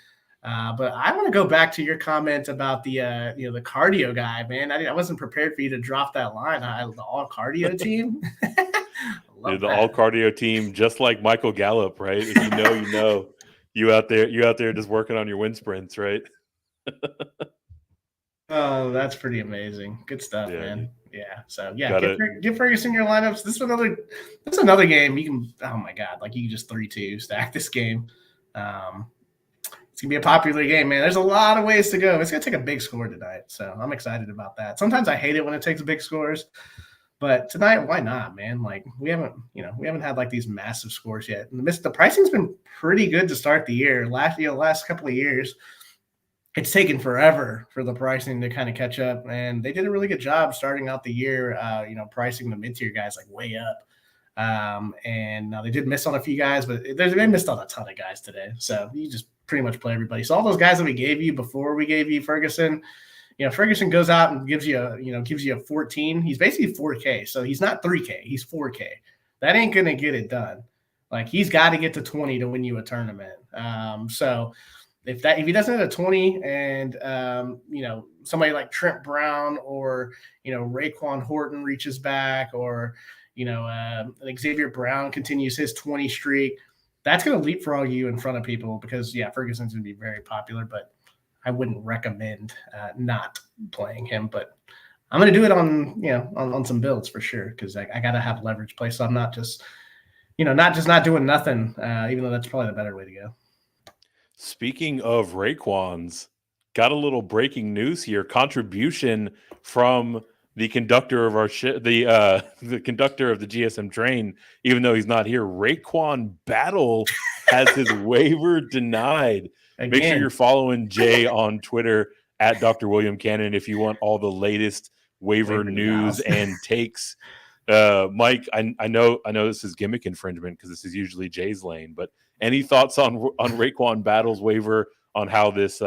But I want to go back to your comment about the cardio guy, man. I wasn't prepared for you to drop that line. The all cardio team. The all cardio team, just like Michael Gallup, right? If you know, you know. You out there just working on your wind sprints, right? Oh, that's pretty amazing. Good stuff, man. Yeah. So give Ferguson your lineups. This is another game you can. Oh my God! Like you can just 3-2 stack this game. It's gonna be a popular game, man. There's a lot of ways to go. It's gonna take a big score tonight, so I'm excited about that. Sometimes I hate it when it takes big scores, but tonight, why not, man? Like we haven't had like these massive scores yet. And the pricing's been pretty good to start the year. Last couple of years, it's taken forever for the pricing to kind of catch up, and they did a really good job starting out the year. Pricing the mid-tier guys like way up. And now they did miss on a few guys, but they missed on a ton of guys today. So you just pretty much play everybody. So all those guys that we gave you before we gave you Ferguson, Ferguson goes out and gives you a 14. He's basically 4K. So he's not 3K. He's 4K. That ain't going to get it done. Like he's got to get to 20 to win you a tournament. So if he doesn't hit a 20 and, somebody like Trent Brown or, Raekwon Horton reaches back or, Xavier Brown continues his 20 streak, that's going to leapfrog you in front of people because, Ferguson's going to be very popular, but I wouldn't recommend not playing him. But I'm going to do it on some builds for sure because I got to have leverage play. So I'm not just not doing nothing, even though that's probably the better way to go. Speaking of Raekwon's, got a little breaking news here. Contribution from the conductor of our the conductor of the GSM train, even though he's not here. Raekwon Battle has his waiver denied. Again. Make sure you're following Jay on Twitter at Dr. William Cannon if you want all the latest waiver news and takes. Mike, I know this is gimmick infringement because this is usually Jay's lane, but any thoughts on Raekwon Battle's waiver on how this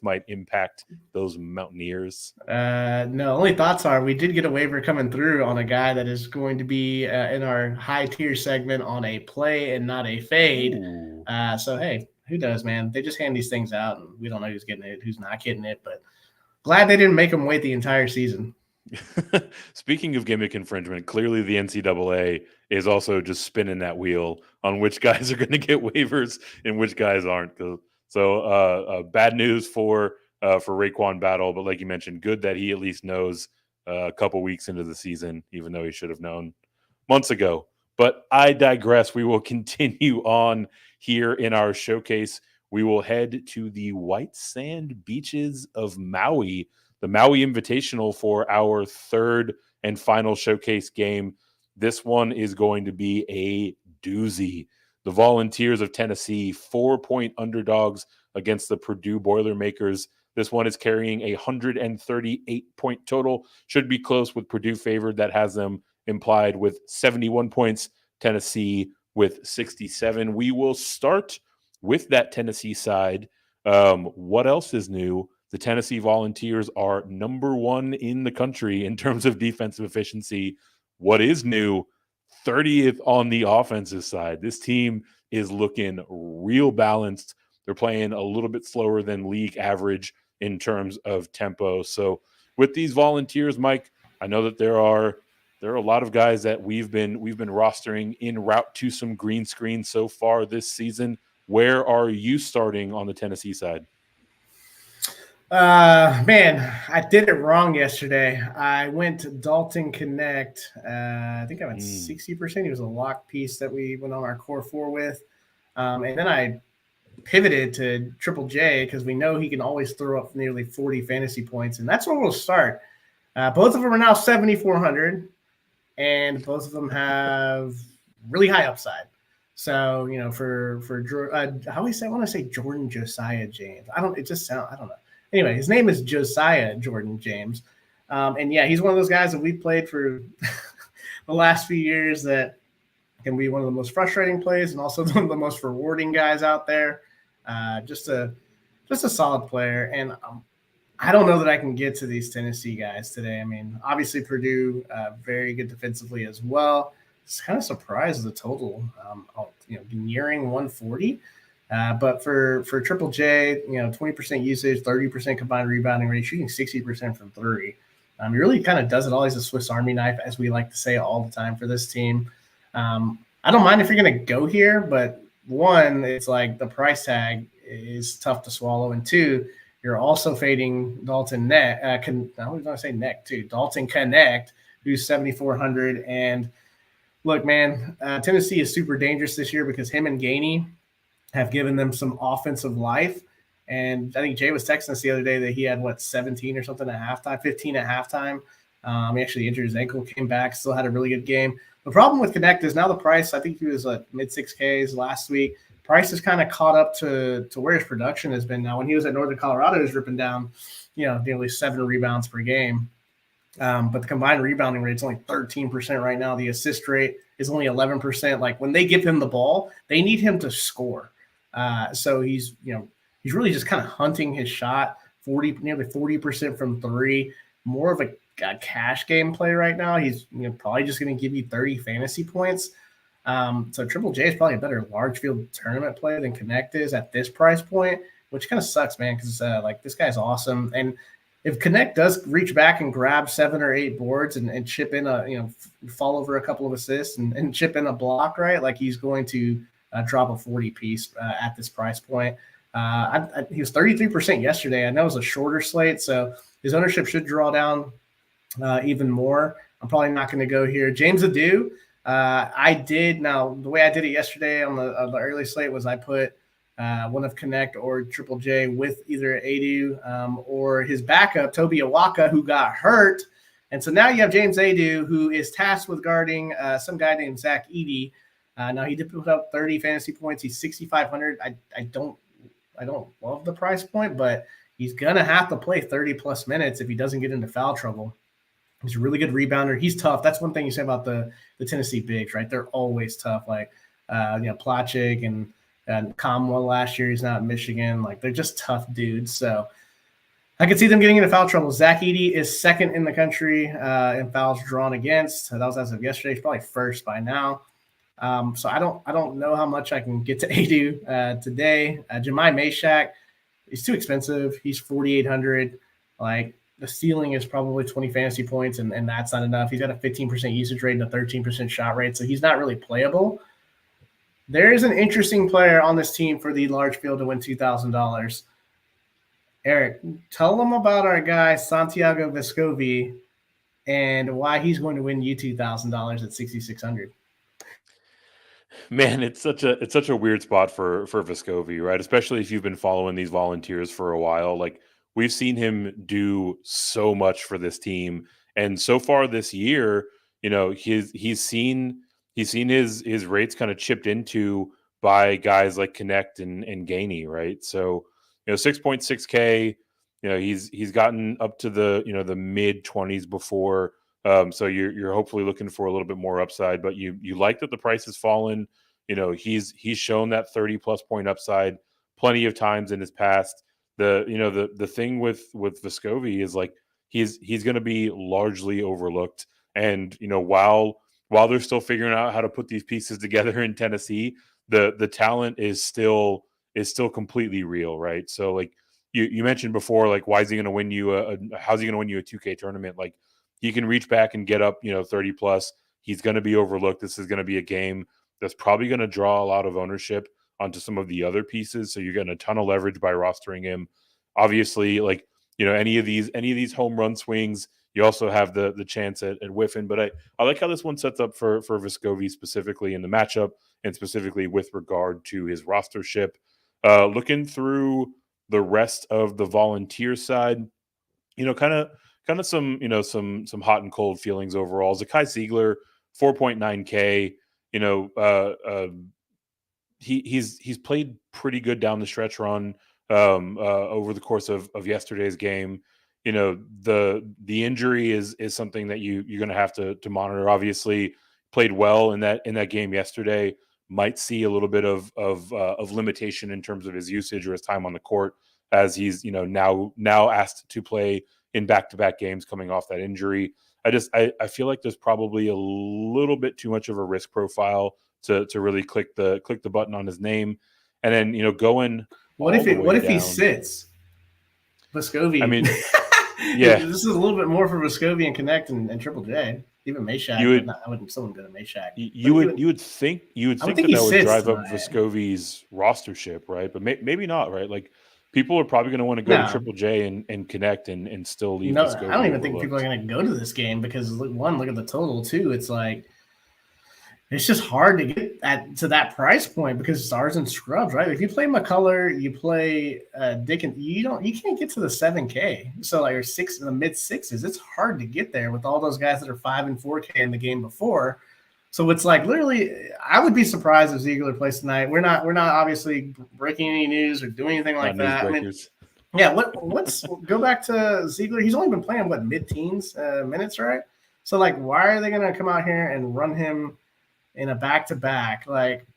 might impact those Mountaineers? No, only thoughts are we did get a waiver coming through on a guy that is going to be in our high tier segment on a play and not a fade. So hey, who knows, man? They just hand these things out and we don't know who's getting it, who's not getting it, but glad they didn't make him wait the entire season. Speaking of gimmick infringement, clearly the NCAA is also just spinning that wheel on which guys are going to get waivers and which guys aren't. So bad news for Raekwon Battle, but like you mentioned, good that he at least knows a couple weeks into the season, even though he should have known months ago. But I digress. We will continue on here in our showcase. We will head to the white sand beaches of Maui, the Maui Invitational for our third and final showcase game. This one is going to be a doozy. The Volunteers of Tennessee, 4-point underdogs against the Purdue Boilermakers. This one is carrying a 138-point total. Should be close with Purdue favored. That has them implied with 71 points. Tennessee with 67. We will start with that Tennessee side. What else is new? The Tennessee Volunteers are number 1 in the country in terms of defensive efficiency. What is new? 30th on the offensive side. This team is looking real balanced. They're playing a little bit slower than league average in terms of tempo. So with these Volunteers, Mike, I know that there are a lot of guys that we've been rostering en route to some green screen so far this season. Where are you starting on the Tennessee side? Man, I did it wrong yesterday. I went Dalton Connect. I think I went 60%. He was a lock piece that we went on our core 4 with. And then I pivoted to Triple J because we know he can always throw up nearly 40 fantasy points. And that's where we'll start. Both of them are now 7,400. And both of them have really high upside. So, for how do you say? I want to say Jordan Josiah James. I don't know. Anyway, his name is Josiah Jordan James. And yeah, he's one of those guys that we've played for the last few years that can be one of the most frustrating plays and also one of the most rewarding guys out there. Just a solid player. And I don't know that I can get to these Tennessee guys today. I mean, obviously Purdue, very good defensively as well. It's kind of surprised the total, nearing 140. But for Triple J, 20% usage, 30% combined rebounding rate, shooting 60% from 3. He really kind of does it all. He's a Swiss Army knife, as we like to say all the time for this team. I don't mind if you're going to go here, but one, it's like the price tag is tough to swallow. And 2, you're also fading Dalton Dalton Connect, who's 7,400. And look, man, Tennessee is super dangerous this year because him and Gainey have given them some offensive life. And I think Jay was texting us the other day that he had, 17 or something at halftime, 15 at halftime. He actually injured his ankle, came back, still had a really good game. The problem with Connect is now the price, I think he was mid 6Ks last week. Price has kind of caught up to where his production has been now. When he was at Northern Colorado, he was ripping down, nearly 7 rebounds per game. But the combined rebounding rate is only 13% right now. The assist rate is only 11%. Like when they give him the ball, they need him to score. So he's really just kind of hunting his shot, nearly 40% from 3, more of a cash game play right now. He's probably just going to give you 30 fantasy points. So Triple J is probably a better large field tournament play than Connect is at this price point, which kind of sucks, man, because this guy's awesome. And if Connect does reach back and grab 7 or 8 boards and chip in fall over a couple of assists and chip in a block, right? Like he's going to drop a 40 piece at this price point. He was 33% yesterday. I know it was a shorter slate, so his ownership should draw down even more. I'm probably not going to go here. James Adu, the way I did it yesterday on the early slate was I put one of Connect or Triple J with either Adu or his backup, Toby Awaka, who got hurt. And so now you have James Adu, who is tasked with guarding some guy named Zach Edey. Now he did put up 30 fantasy points. He's 6,500. I don't love the price point, but he's gonna have to play 30 plus minutes if he doesn't get into foul trouble. He's a really good rebounder. He's tough. That's one thing you say about the Tennessee bigs, right? They're always tough. Like Plachik and Comwell last year. He's not in Michigan. Like they're just tough dudes. So I could see them getting into foul trouble. Zach Edey is second in the country in fouls drawn against. That was as of yesterday. He's probably first by now. So I don't know how much I can get to Adu today. Jemai Mashak, he's too expensive. He's 4,800. Like the ceiling is probably 20 fantasy points, and that's not enough. He's got a 15% usage rate and a 13% shot rate, so he's not really playable. There is an interesting player on this team for the large field to win $2,000. Eric, tell them about our guy Santiago Vescovi and why he's going to win you $2,000 at 6,600. Man, it's such a weird spot for Vescovi, right? Especially if you've been following these Volunteers for a while. Like we've seen him do so much for this team, and so far this year, he's seen his rates kind of chipped into by guys like Connect and Gainey, right? So 6.6K. He's gotten up to the the mid 20s before. So you're hopefully looking for a little bit more upside, but you like that the price has fallen. He's shown that 30+ point upside plenty of times in his past. The thing with Vescovi is like he's going to be largely overlooked, and while they're still figuring out how to put these pieces together in Tennessee, the talent is still completely real, right? So like you mentioned before, like why is he going to win you how's he going to win you a 2K tournament? Like he can reach back and get up 30 plus. He's going to be overlooked. This is going to be a game that's probably going to draw a lot of ownership onto some of the other pieces, so you're getting a ton of leverage by rostering him. Obviously, like any of these home run swings, you also have the chance at whiffing. But I like how this one sets up for Vescovi specifically in the matchup, and specifically with regard to his rostership. Looking through the rest of the volunteer side, kind of some some hot and cold feelings overall. Zakai Ziegler, 4.9K. He's played pretty good down the stretch run over the course of yesterday's game. The injury is something that you're going to have to monitor. Obviously, played well in that game yesterday. Might see a little bit of limitation in terms of his usage or his time on the court, as he's now asked to play in back-to-back games coming off that injury. I feel like there's probably a little bit too much of a risk profile to really click the button on his name, and then going. What if he sits? Vescovi. I mean, yeah, this is a little bit more for Vescovi and Connect and Triple J. Even Meshack, I wouldn't someone go to Meshack. You would think that would drive up Vescovi's rostership, right? But maybe not, right? Like people are probably going to want to go to Triple J and Connect and still leave. No, Vescovi I don't even think people are going to go to this game because one, look at the total. Two, it's like it's just hard to get to that price point because stars and scrubs, right? If you play McCullough, you play Dickens, you can't get to the 7K. So like in the mid sixes, it's hard to get there with all those guys that are 5 and 4K in the game before. So it's like literally, I would be surprised if Ziegler plays tonight. We're not obviously breaking any news or doing anything like that. I mean, yeah. Let's go back to Ziegler. He's only been playing mid-teens minutes, right? So like, why are they going to come out here and run him in a back-to-back? Like,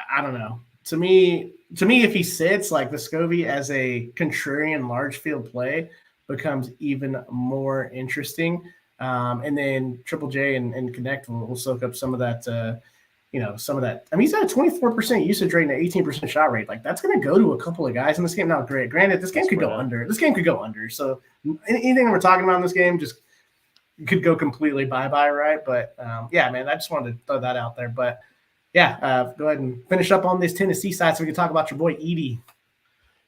I don't know. To me, if he sits, like Vescovi as a contrarian large field play becomes even more interesting. And then Triple J and Connect will soak up some of that, some of that. I mean, he's at a 24% usage rate and an 18% shot rate. Like, that's going to go to a couple of guys in this game. Now, granted, this game could go under. This game could go under. So anything that we're talking about in this game just could go completely bye-bye, right? But, yeah, man, I just wanted to throw that out there. But, yeah, go ahead and finish up on this Tennessee side so we can talk about your boy Edey.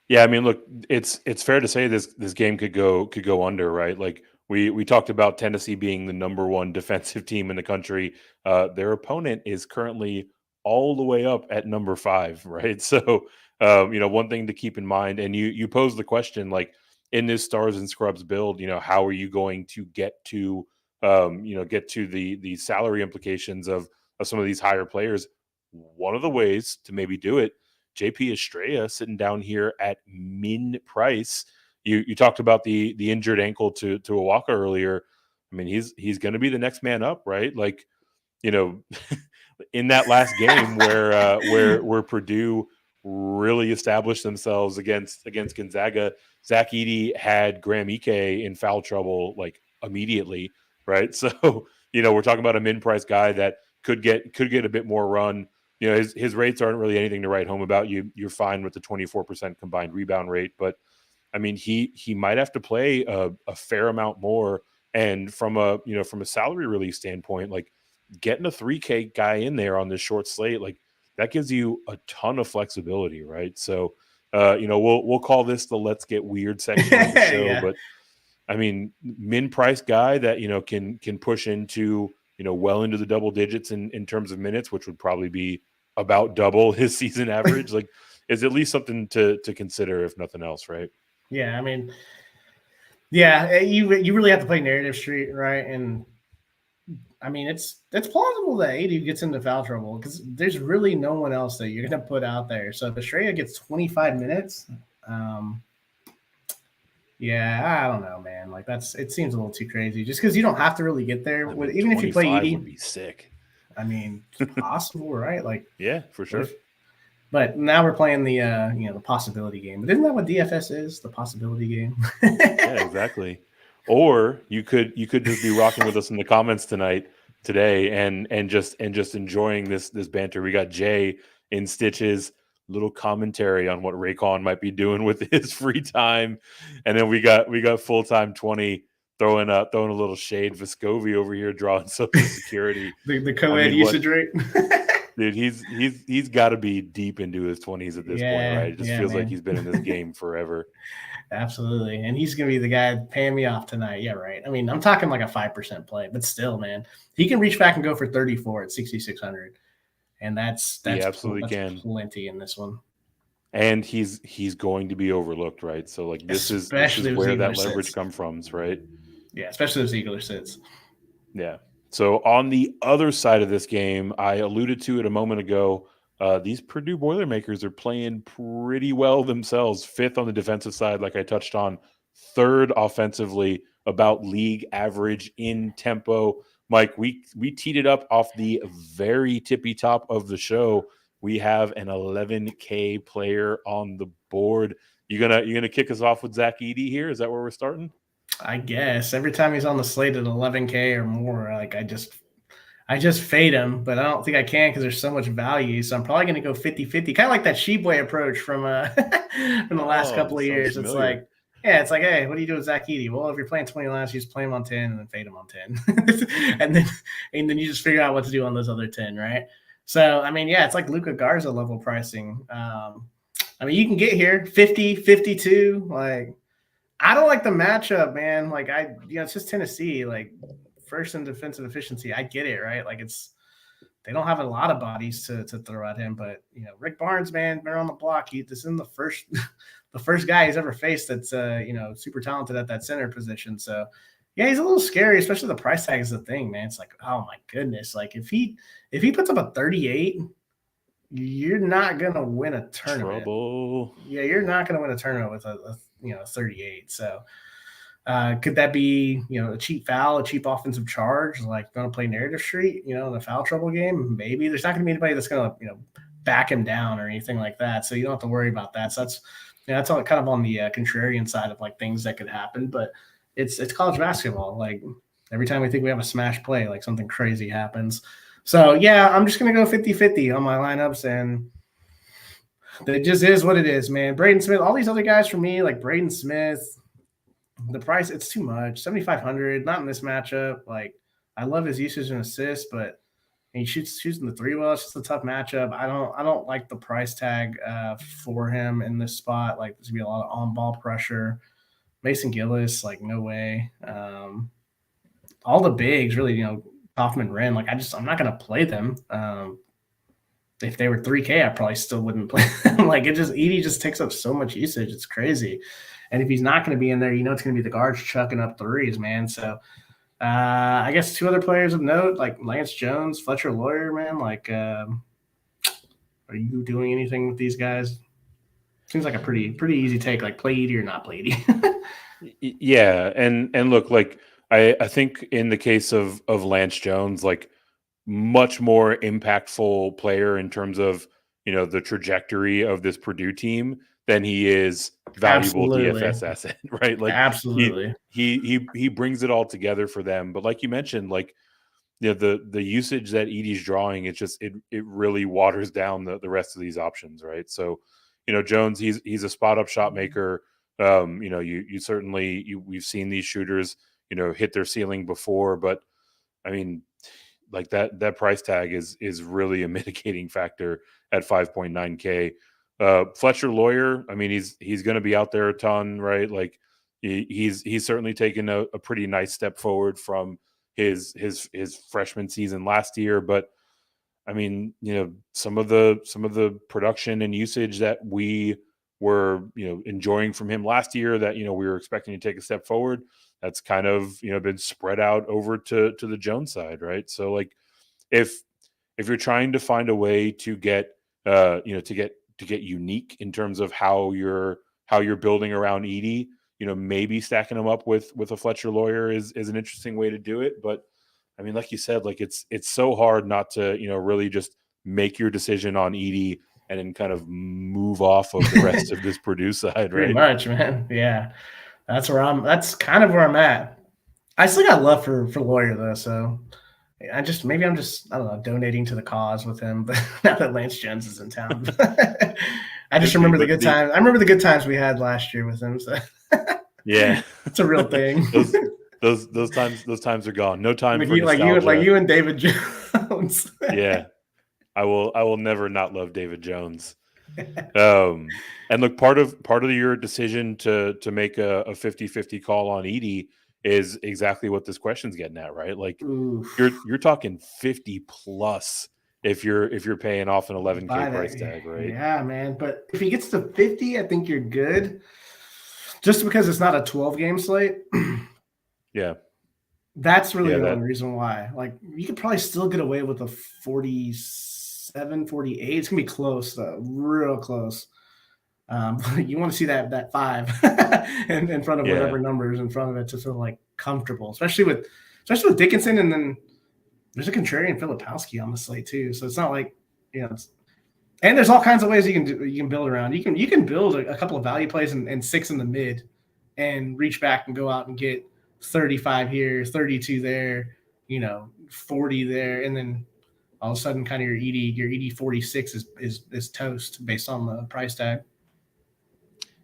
Yeah, I mean, look, it's fair to say this game could go under, right? Like, we talked about Tennessee being the number one defensive team in the country. Their opponent is currently all the way up at number 5, right? So, one thing to keep in mind, and you pose the question, like, in this stars and scrubs build, how are you going to get to the salary implications of some of these higher players? One of the ways to maybe do it, JP Estrella sitting down here at min price. You talked about the injured ankle to Awaka earlier. I mean, he's going to be the next man up, right? Like, in that last game where Purdue really established themselves against Gonzaga, Zach Edey had Graham Ike in foul trouble like immediately, right? So we're talking about a min price guy that could get a bit more run. His rates aren't really anything to write home about. You're fine with the 24% combined rebound rate, but I mean, he might have to play a fair amount more. And from a salary release standpoint, like getting a 3K guy in there on this short slate, like that gives you a ton of flexibility, right? So, we'll call this the let's get weird section of the show. Yeah. But I mean, min price guy that can push into well into the double digits in terms of minutes, which would probably be about double his season average. Like, is at least something to consider, if nothing else, right? Yeah, I mean, yeah, you really have to play narrative street, right? And I mean, it's plausible that AD gets into foul trouble because there's really no one else that you're going to put out there. So if Estrella gets 25 minutes, yeah, I don't know, man. Like it seems a little too crazy just because you don't have to really get there. Even if you play ED, would be sick. I mean, it's possible, right? Like, yeah, for sure. But now we're playing the the possibility game. But isn't that what DFS is? The possibility game. Yeah, exactly. Or you could just be rocking with us in the comments today, and just enjoying this banter. We got Jay in Stitches, little commentary on what Raycon might be doing with his free time, and then we got full time 20 throwing a little shade. Vescovi over here drawing Social Security. the co-ed usage rate. Dude, he's got to be deep into his 20s at this point, right? It just feels like he's been in this game forever. Absolutely. And he's going to be the guy paying me off tonight. Yeah, right. I mean, I'm talking like a 5% play, but still, man, he can reach back and go for 34 at 6,600. And that's can plenty in this one. And he's going to be overlooked, right? So like this is where that leverage comes from, right? Yeah, especially if Ziegler sits. Yeah. So on the other side of this game, I alluded to it a moment ago. These Purdue Boilermakers are playing pretty well themselves. 5th on the defensive side, like I touched on. 3rd offensively, about league average in tempo. Mike, we teed it up off the very tippy top of the show. We have an 11K player on the board. You gonna kick us off with Zach Edey here? Is that where we're starting? I guess every time he's on the slate at 11K or more, like I just fade him, but I don't think I can because there's so much value. So I'm probably going to go 50-50, kind of like that Sheboy approach from from the last couple of years. Familiar. It's like, hey, what do you do with Zach Edey? Well, if you're playing 20 lines, you just play him on 10 and then fade him on 10. and then you just figure out what to do on those other 10, right? So, I mean, yeah, it's like Luka Garza level pricing. I mean, you can get here 50, 52, like – I don't like the matchup, man. Like it's just Tennessee, like first in defensive efficiency. I get it, right? Like they don't have a lot of bodies to throw at him, but Rick Barnes, man, been on the block. This isn't the first guy he's ever faced that's super talented at that center position. So yeah, he's a little scary, especially the price tag is the thing, man. It's like, oh my goodness, like if he puts up a 38. You're not gonna win a tournament. Trouble. Yeah, you're not gonna win a tournament with a 38. So could that be a cheap foul, a cheap offensive charge, like gonna play narrative street, in a foul trouble game? Maybe there's not gonna be anybody that's gonna back him down or anything like that. So you don't have to worry about that. So that's all kind of on the contrarian side of like things that could happen. But it's college basketball. Like every time we think we have a smash play, like something crazy happens. So, yeah, I'm just going to go 50-50 on my lineups, and it just is what it is, man. Braden Smith, all these other guys for me, like Braden Smith, the price, it's too much. 7,500, not in this matchup. Like, I love his usage and assists, but he shoots in the 3 well. It's just a tough matchup. I don't like the price tag for him in this spot. Like, there's going to be a lot of on-ball pressure. Mason Gillis, like, no way. All the bigs, really, Kaufman, Wren, like I'm not gonna play them. If they were 3K, I probably still wouldn't play them. Like Edey just takes up so much usage, it's crazy. And if he's not gonna be in there, it's gonna be the guards chucking up threes, man. So I guess 2 other players of note, like Lance Jones, Fletcher Lawyer, man. Like, are you doing anything with these guys? Seems like a pretty easy take. Like play Edey or not play Edey. Yeah, and look, like. I think in the case of Lance Jones, like much more impactful player in terms of, the trajectory of this Purdue team than he is valuable DFS asset, right? Like absolutely. He brings it all together for them. But like you mentioned, like, the usage that Edey's drawing, it really waters down the rest of these options, right? So, Jones, he's a spot up shot maker. You certainly we've seen these shooters hit their ceiling before, but I mean, like that price tag is really a mitigating factor at 5.9K. Fletcher Lawyer, I mean, he's going to be out there a ton, right? Like he's certainly taken a pretty nice step forward from his freshman season last year, but I mean, some of the production and usage that we were, enjoying from him last year that, we were expecting to take a step forward, that's kind of, been spread out over to the Jones side, right? So like if you're trying to find a way to get, to get unique in terms of how you're building around Edey, maybe stacking them up with a Fletcher Lawyer is an interesting way to do it. But I mean, like you said, like it's so hard not to, really just make your decision on Edey and then kind of move off of the rest of this Purdue side, right? Pretty much, man. Yeah. That's kind of where I'm at. I still got love for Lawyer though, so I'm just I don't know, donating to the cause with him. But now that Lance Jones is in town, I just remember the good times. I remember the good times we had last year with him. So yeah, it's a real thing. those times are gone. No time like for nostalgia. You and David Jones. Yeah, I will never not love David Jones. And look, part of your decision to make a 50-50 call on Edey is exactly what this question's getting at, right? Like you're talking 50 plus if you're paying off an 11K price tag, right? Yeah, man. But if he gets to 50, I think you're good. Just because it's not a 12-game slate. Yeah. That's really the only reason why. Like you could probably still get away with a 47, 48. It's gonna be close though, real close. You want to see that 5 in front of whatever numbers in front of it to feel like comfortable, especially with Dickinson, and then there's a contrarian Filipowski on the slate too. So it's not like and there's all kinds of ways you can build around. You can build a couple of value plays and 6 in the mid, and reach back and go out and get 35 here, 32 there, 40 there, and then all of a sudden, kind of your ED 46 is toast based on the price tag.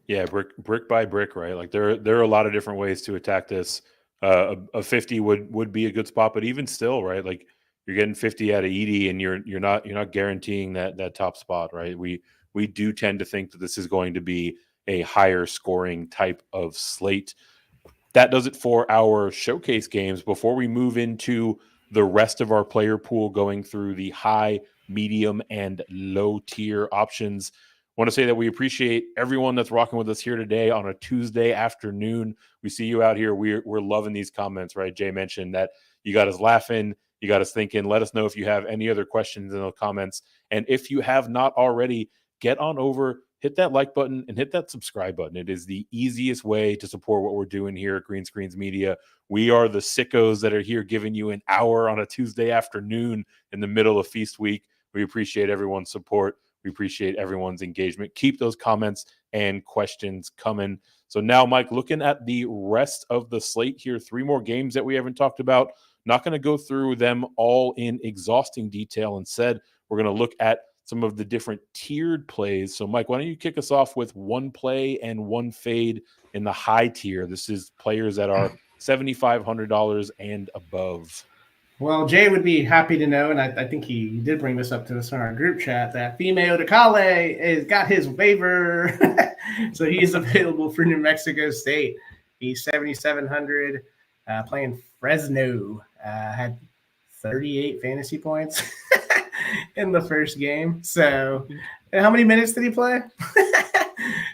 Yeah, brick by brick, right? Like there are a lot of different ways to attack this. A 50 would be a good spot, but even still, right? Like you're getting 50 out of Edey, and you're not guaranteeing that top spot, right? We do tend to think that this is going to be a higher scoring type of slate. That does it for our showcase games. Before we move into the rest of our player pool, going through the high, medium, and low tier options, I want to say that we appreciate everyone that's rocking with us here today on a Tuesday afternoon. We see you out here. We're loving these comments, right? Jay mentioned that you got us laughing, you got us thinking. Let us know if you have any other questions in those comments. And if you have not already, get on over, hit that like button, and hit that subscribe button. It is the easiest way to support what we're doing here at Green Screens Media. We are the sickos that are here giving you an hour on a Tuesday afternoon in the middle of feast week. We appreciate everyone's support. We appreciate everyone's engagement. Keep those comments and questions coming. So now, Mike, looking at the rest of the slate here, 3 more games that we haven't talked about. Not going to go through them all in exhausting detail. Instead, we're going to look at some of the different tiered plays. So, Mike, why don't you kick us off with 1 play and 1 fade in the high tier? This is players that are $7,500 and above. Well, Jay would be happy to know, and I think he did bring this up to us in our group chat, that Femeo DeCale has got his waiver. So he's available for New Mexico State. He's 7,700, playing Fresno. Had 38 fantasy points in the first game. So how many minutes did he play?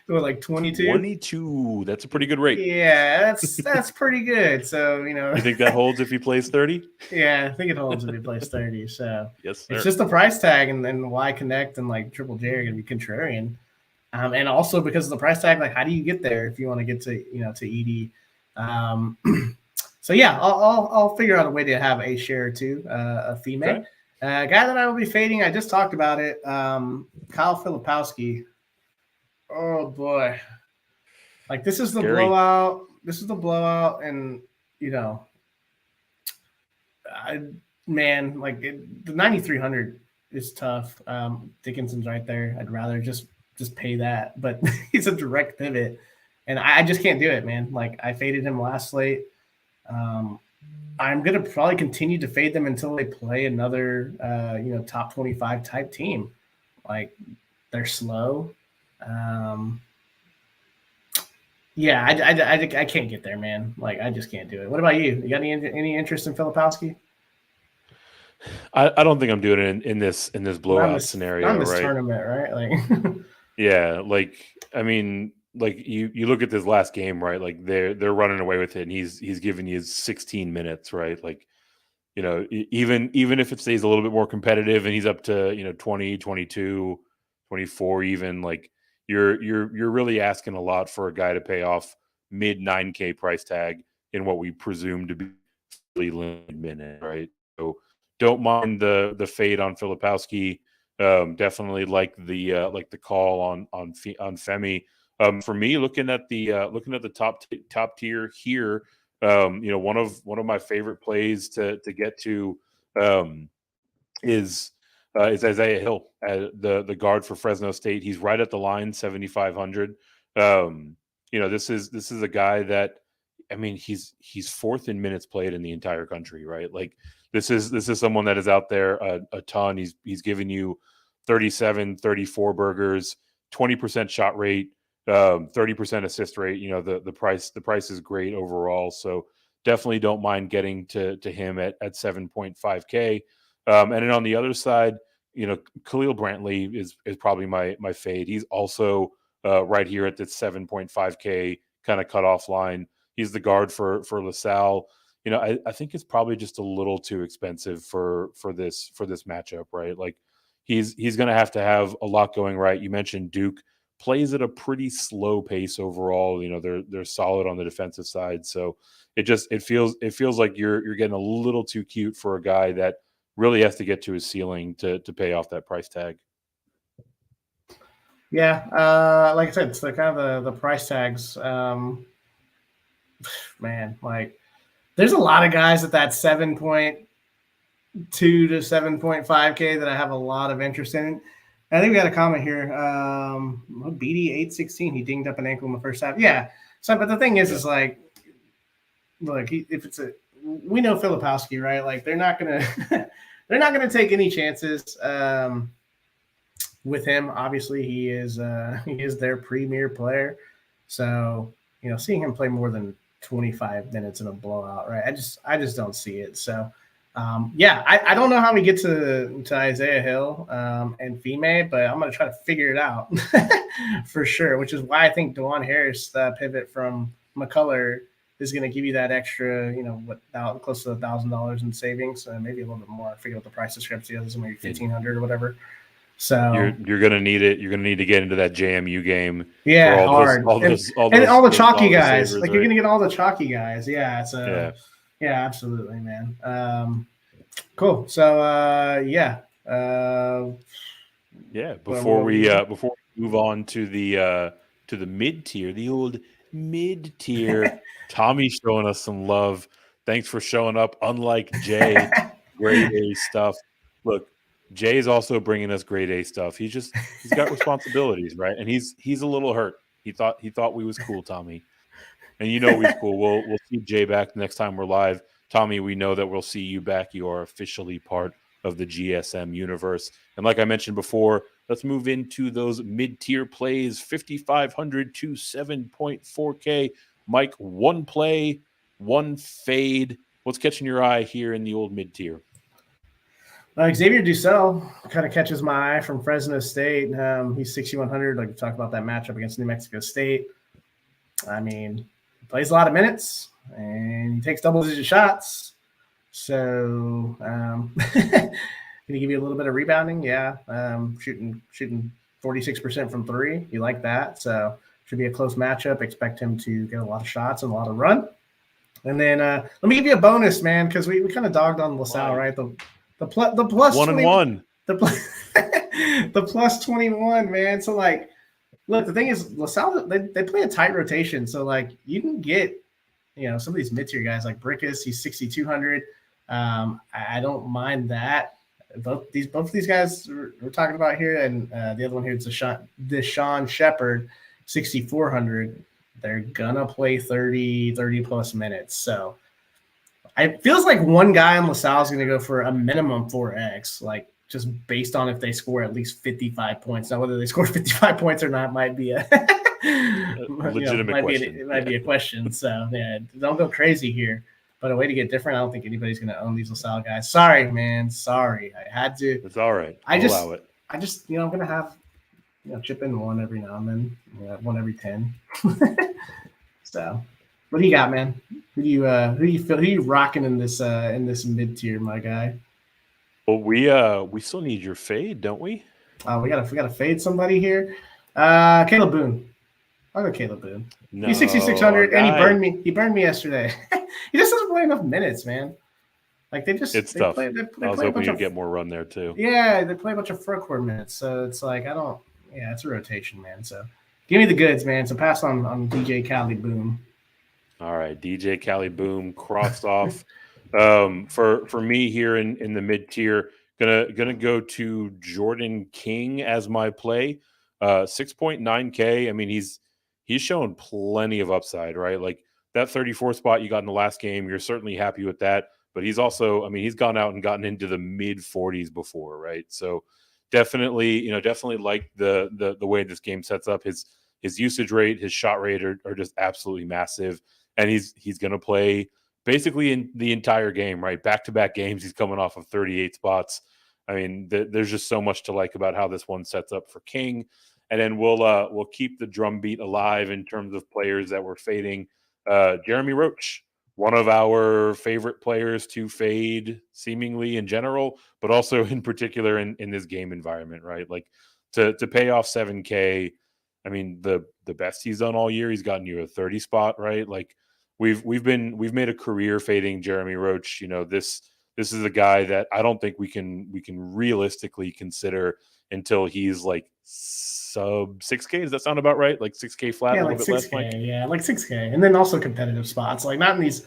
Like 22? 22. That's a pretty good rate. Yeah, that's pretty good. So, You think that holds if he plays 30? Yeah, I think it holds if he plays 30. So yes, sir. It's just the price tag, and why Connect and like Triple J are going to be contrarian. And also because of the price tag, like how do you get there if you want to get to, to Edey? So yeah, I'll figure out a way to have a share or two, a female. Okay. Guy that I will be fading, I just talked about it. Kyle Filipowski. Oh boy. Like this is the blowout. This is the blowout. And the 9,300 is tough. Dickinson's right there. I'd rather just pay that, but he's a direct pivot and I just can't do it, man. Like I faded him last slate. I'm going to probably continue to fade them until they play another, top 25 type team. Like they're slow. I can't get there, man. Like I just can't do it. What about you? You got any interest in Filipowski? I don't think I'm doing it in this blowout scenario, on this right? Tournament, right? Like Yeah, I mean, you look at this last game, right? Like they're running away with it, and he's giving you 16 minutes, right? Like, even if it stays a little bit more competitive and he's up to 20, 22, 24, even, like you're really asking a lot for a guy to pay off mid 9K price tag in what we presume to be really limited minute, right? So don't mind the fade on Filipowski. Definitely like the call on Femi. For me, looking at the top tier here, one of my favorite plays to get to um, is Isaiah Hill, the guard for Fresno State. He's right at the line, 7,500. This is a guy that, I mean, he's fourth in minutes played in the entire country, right? Like this is someone that is out there a ton. He's giving you 37, 34 burgers, 20% shot rate, 30% assist rate. The price is great overall. So definitely don't mind getting to him at 7.5K. And then on the other side, Khalil Brantley is probably my fade. He's also right here at the 7.5K kind of cutoff line. He's the guard for LaSalle. I think it's probably just a little too expensive for this matchup, right? Like he's going to have a lot going right. You mentioned Duke plays at a pretty slow pace overall. They're solid on the defensive side, so it feels like you're getting a little too cute for a guy that really has to get to his ceiling to pay off that price tag. Yeah, like I said, it's the kind of the price tags. Man, like there's a lot of guys at that 7.2 to 7.5K that I have a lot of interest in. I think we got a comment here. BD816, he dinged up an ankle in the first half. Yeah. So, but the thing is like, look, we know Filipowski, right? Like they're not gonna take any chances with him. Obviously, he is their premier player. So seeing him play more than 25 minutes in a blowout, right? I just don't see it. So. I don't know how we get to Isaiah Hill and Fime, but I'm going to try to figure it out for sure, which is why I think DeJuan Harris pivot from McCullough is going to give you that extra, close to $1,000 in savings, maybe a little bit more. I forget what the price discrepancy is, maybe 1,500 or whatever. So you're going to need it. You're going to need to get into that JMU game. Yeah, all hard. All the chalky guys. Savers, like you're going to get all the chalky guys. Yeah. So yeah, absolutely, man. Cool. So Before we move on to the mid tier, the old mid tier, Tommy's showing us some love. Thanks for showing up. Unlike Jay, grade A stuff. Look, Jay is also bringing us grade A stuff. He's got responsibilities, right? And he's a little hurt. He thought we was cool, Tommy. And we're cool. We'll see Jay back next time we're live. Tommy, we know that we'll see you back. You are officially part of the GSM universe. And like I mentioned before, let's move into those mid-tier plays, 5,500 to 7.4K. Mike, one play, one fade. What's catching your eye here in the old mid-tier? Xavier Dussel kind of catches my eye from Fresno State. He's 6,100. Like we talked about that matchup against New Mexico State. I mean, he plays a lot of minutes. And he takes double-digit shots. So can he give you a little bit of rebounding? Yeah. Shooting 46% from three. You like that. So should be a close matchup. Expect him to get a lot of shots and a lot of run. And then let me give you a bonus, man, because we kind of dogged on LaSalle, right? The plus 1-1. The plus 21, man. So like, look, the thing is, LaSalle they play a tight rotation. So like you can get some of these mid-tier guys like Brickus, he's 6,200. I don't mind that. Both of these guys we're talking about here, and the other one here is Deshaun Shepard, 6,400. They're gonna play 30 plus minutes. So it feels like one guy on LaSalle is gonna go for a minimum 4x, like just based on if they score at least 55 points. Now, whether they score 55 points or not might be a legitimate question. It might be a question. So yeah, don't go crazy here. But a way to get different, I don't think anybody's going to own these LaSalle guys. Sorry, man. Sorry, I had to. It's all right. Allow it. I'm going to have chip in one every now and then, one every 10. So, what do you got, man? Who are you rocking in this mid tier, my guy? Well, we still need your fade, don't we? We gotta fade somebody here. Caleb Boone. I'll go Caleb Boone. No, He's 6,600, and he burned me yesterday. He just doesn't play enough minutes, man. Like it's tough. I was hoping you'd get more run there too. Yeah, they play a bunch of front court minutes, so it's like it's a rotation, man. So give me the goods, man. So pass on DJ Cali Boom. All right, DJ Cali Boom crossed off. For me here in the mid tier, gonna go to Jordan King as my play. 6.9K. I mean, he's shown plenty of upside, right? Like that 34 spot you got in the last game, you're certainly happy with that. But he's also, I mean, he's gone out and gotten into the mid 40s before, right? So definitely like the way this game sets up. His usage rate, his shot rate are just absolutely massive, and he's going to play basically in the entire game, right? Back-to-back games, he's coming off of 38 spots. I mean, there's just so much to like about how this one sets up for King. And then we'll keep the drumbeat alive in terms of players that we're fading. Jeremy Roach, one of our favorite players to fade seemingly in general, but also in particular in this game environment, right? Like to pay off 7K, I mean, the best he's done all year, he's gotten you a 30 spot, right? Like we've made a career fading Jeremy Roach. This is a guy that I don't think we can realistically consider until he's like sub 6K. Does that sound about right? Like 6K flat, yeah, a little like bit 6K, less, Mike? Yeah, like 6K. And then also competitive spots. Like not in these,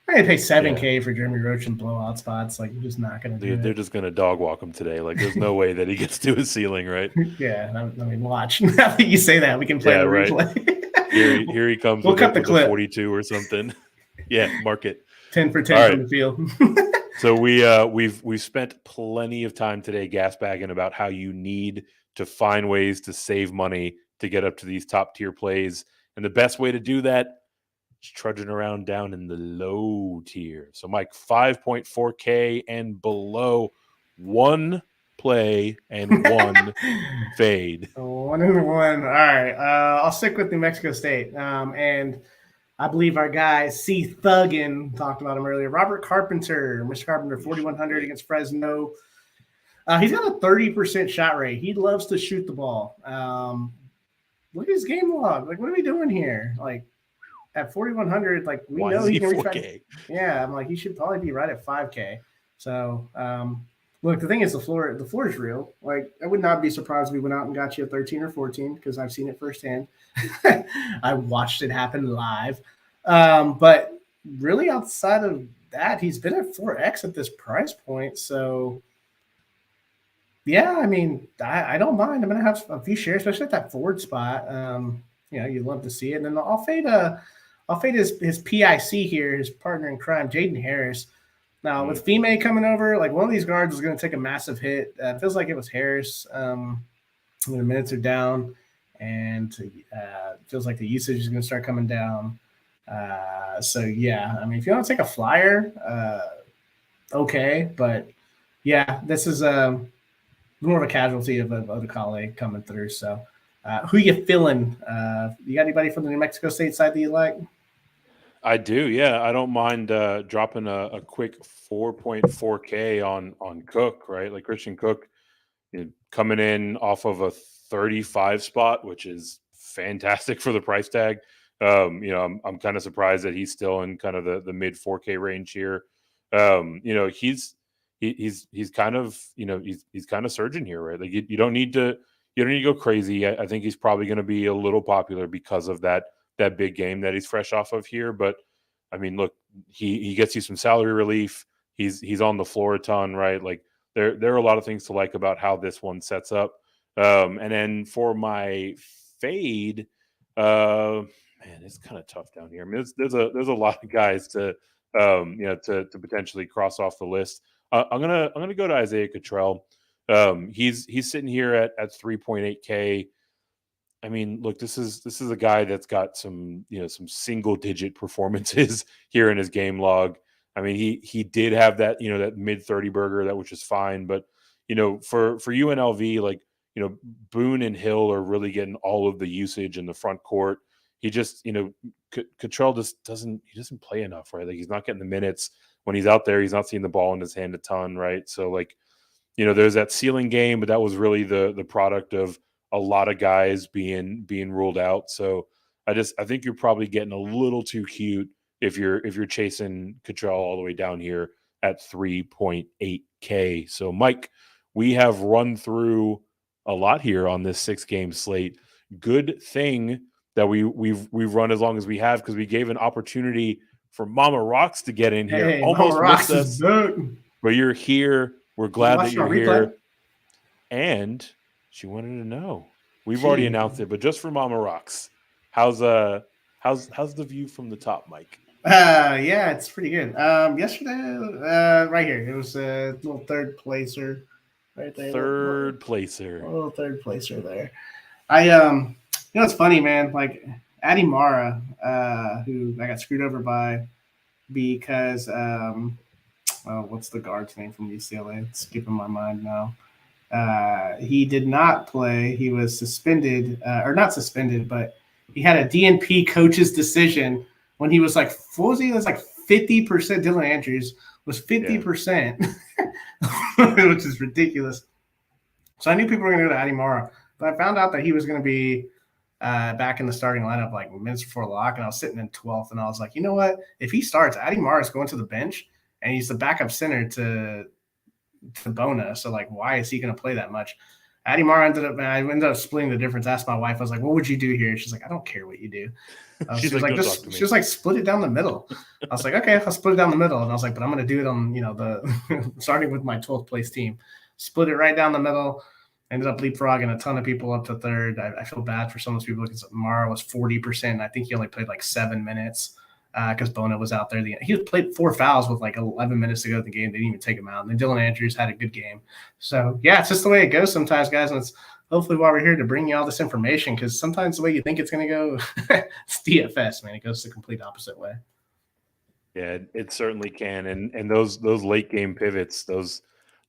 I'm going to pay 7K for Jeremy Roach and blowout spots. Like you're just not going to do it. They're just going to dog walk him today. Like there's no way that he gets to his ceiling, right? Yeah, I mean, watch. Now that you say that, we can play the replay. Here he comes. We'll cut the clip. 42 or something. Yeah, mark it. 10 for 10 from the field. So we've spent plenty of time today gasbagging about how you need to find ways to save money to get up to these top tier plays, and the best way to do that is trudging around down in the low tier. So Mike, 5.4K and below, one play and one fade. 1 and 1. All right, I'll stick with New Mexico State, and I believe our guy C Thuggin talked about him earlier. Robert Carpenter, Mr. Carpenter, 4,100 against Fresno. He's got a 30% shot rate. He loves to shoot the ball. Look at his game log. Like, what are we doing here? Like, at 4,100, like, we know he can reach 4K. Yeah, I'm like, he should probably be right at 5K. So, look, the thing is, the floor is real. Like, I would not be surprised if we went out and got you a 13 or 14 because I've seen it firsthand. I watched it happen live. But really, outside of that, he's been at 4X at this price point. So, yeah, I mean, I don't mind. I'm going to have a few shares, especially at that forward spot. You'd love to see it. And then I'll fade his PIC here, his partner in crime, Jaden Harris. Now, with Fime coming over, like one of these guards is going to take a massive hit. It feels like it was Harris. When the minutes are down, and it feels like the usage is going to start coming down. So, yeah, I mean, if you want to take a flyer, okay. But, yeah, this is more of a casualty of the colleague coming through. So, who you feeling? You got anybody from the New Mexico State side that you like? I do, yeah. I don't mind dropping a quick 4.4K on Cook, right? Like Christian Cook, coming in off of a 35 spot, which is fantastic for the price tag. I'm kind of surprised that he's still in kind of the mid 4K range here. He's kind of he's kind of surging here, right? Like you don't need to go crazy. I think he's probably going to be a little popular because of that big game that he's fresh off of here. But I mean, look, he gets you some salary relief. He's on the floor a ton, right? Like there are a lot of things to like about how this one sets up. And then for my fade, man, it's kind of tough down here. I mean, there's a lot of guys to potentially cross off the list. I'm gonna go to Isaiah Cottrell. He's sitting here at 3.8K. I mean, look, this is a guy that's got some single digit performances here in his game log. I mean, he did have that that mid 30 burger, which is fine, but for UNLV, like Boone and Hill are really getting all of the usage in the front court. He just, Cottrell just doesn't play enough, right? Like he's not getting the minutes. When he's out there, he's not seeing the ball in his hand a ton, right? So like, there's that ceiling game, but that was really the product of a lot of guys being ruled out. So I think you're probably getting a little too cute if you're chasing Cottrell all the way down here at 3.8K. So Mike, we have run through a lot here on this 6-game slate. Good thing that we've run as long as we have, because we gave an opportunity for Mama Rocks to get in here. Hey, almost Mama Rocks missed us, but you're here. We're glad that you're here. And she wanted to know. We've already announced it, but just for Mama Rocks, how's the view from the top, Mike? Yeah, it's pretty good. Yesterday, right here, it was a little third placer right there. Third placer. A little third placer there. It's funny, man. Like Addy Mara, who I got screwed over by because what's the guard's name from UCLA? It's skipping my mind now. He did not play. He was suspended, or not suspended, but he had a DNP coach's decision when he was like, what was he? It was like 50%. Dylan Andrews was 50%, which is ridiculous. So I knew people were going to go to Addy Mara, but I found out that he was going to be back in the starting lineup like minutes before lock, and I was sitting in 12th, and I was like, you know what? If he starts, Addy Mara is going to the bench, and he's the backup center to Bona. So like, why is he going to play that much? Addy Mara I ended up splitting the difference. Asked my wife, I was like, what would you do here? She's like, I don't care what you do. She was like, split it down the middle. I was like, okay, I'll split it down the middle. And I was like, but I'm going to do it on, the starting with my 12th place team. Split it right down the middle. Ended up leapfrogging a ton of people up to third. I feel bad for some of those people because Mara was 40%. I think he only played like 7 minutes because Bona was out there. He played 4 fouls with like 11 minutes to go in the game. They didn't even take him out. And then Dylan Andrews had a good game. So, yeah, it's just the way it goes sometimes, guys. And it's hopefully why we're here to bring you all this information, because sometimes the way you think it's going to go, it's DFS, man. It goes the complete opposite way. Yeah, it certainly can. And those late game pivots, those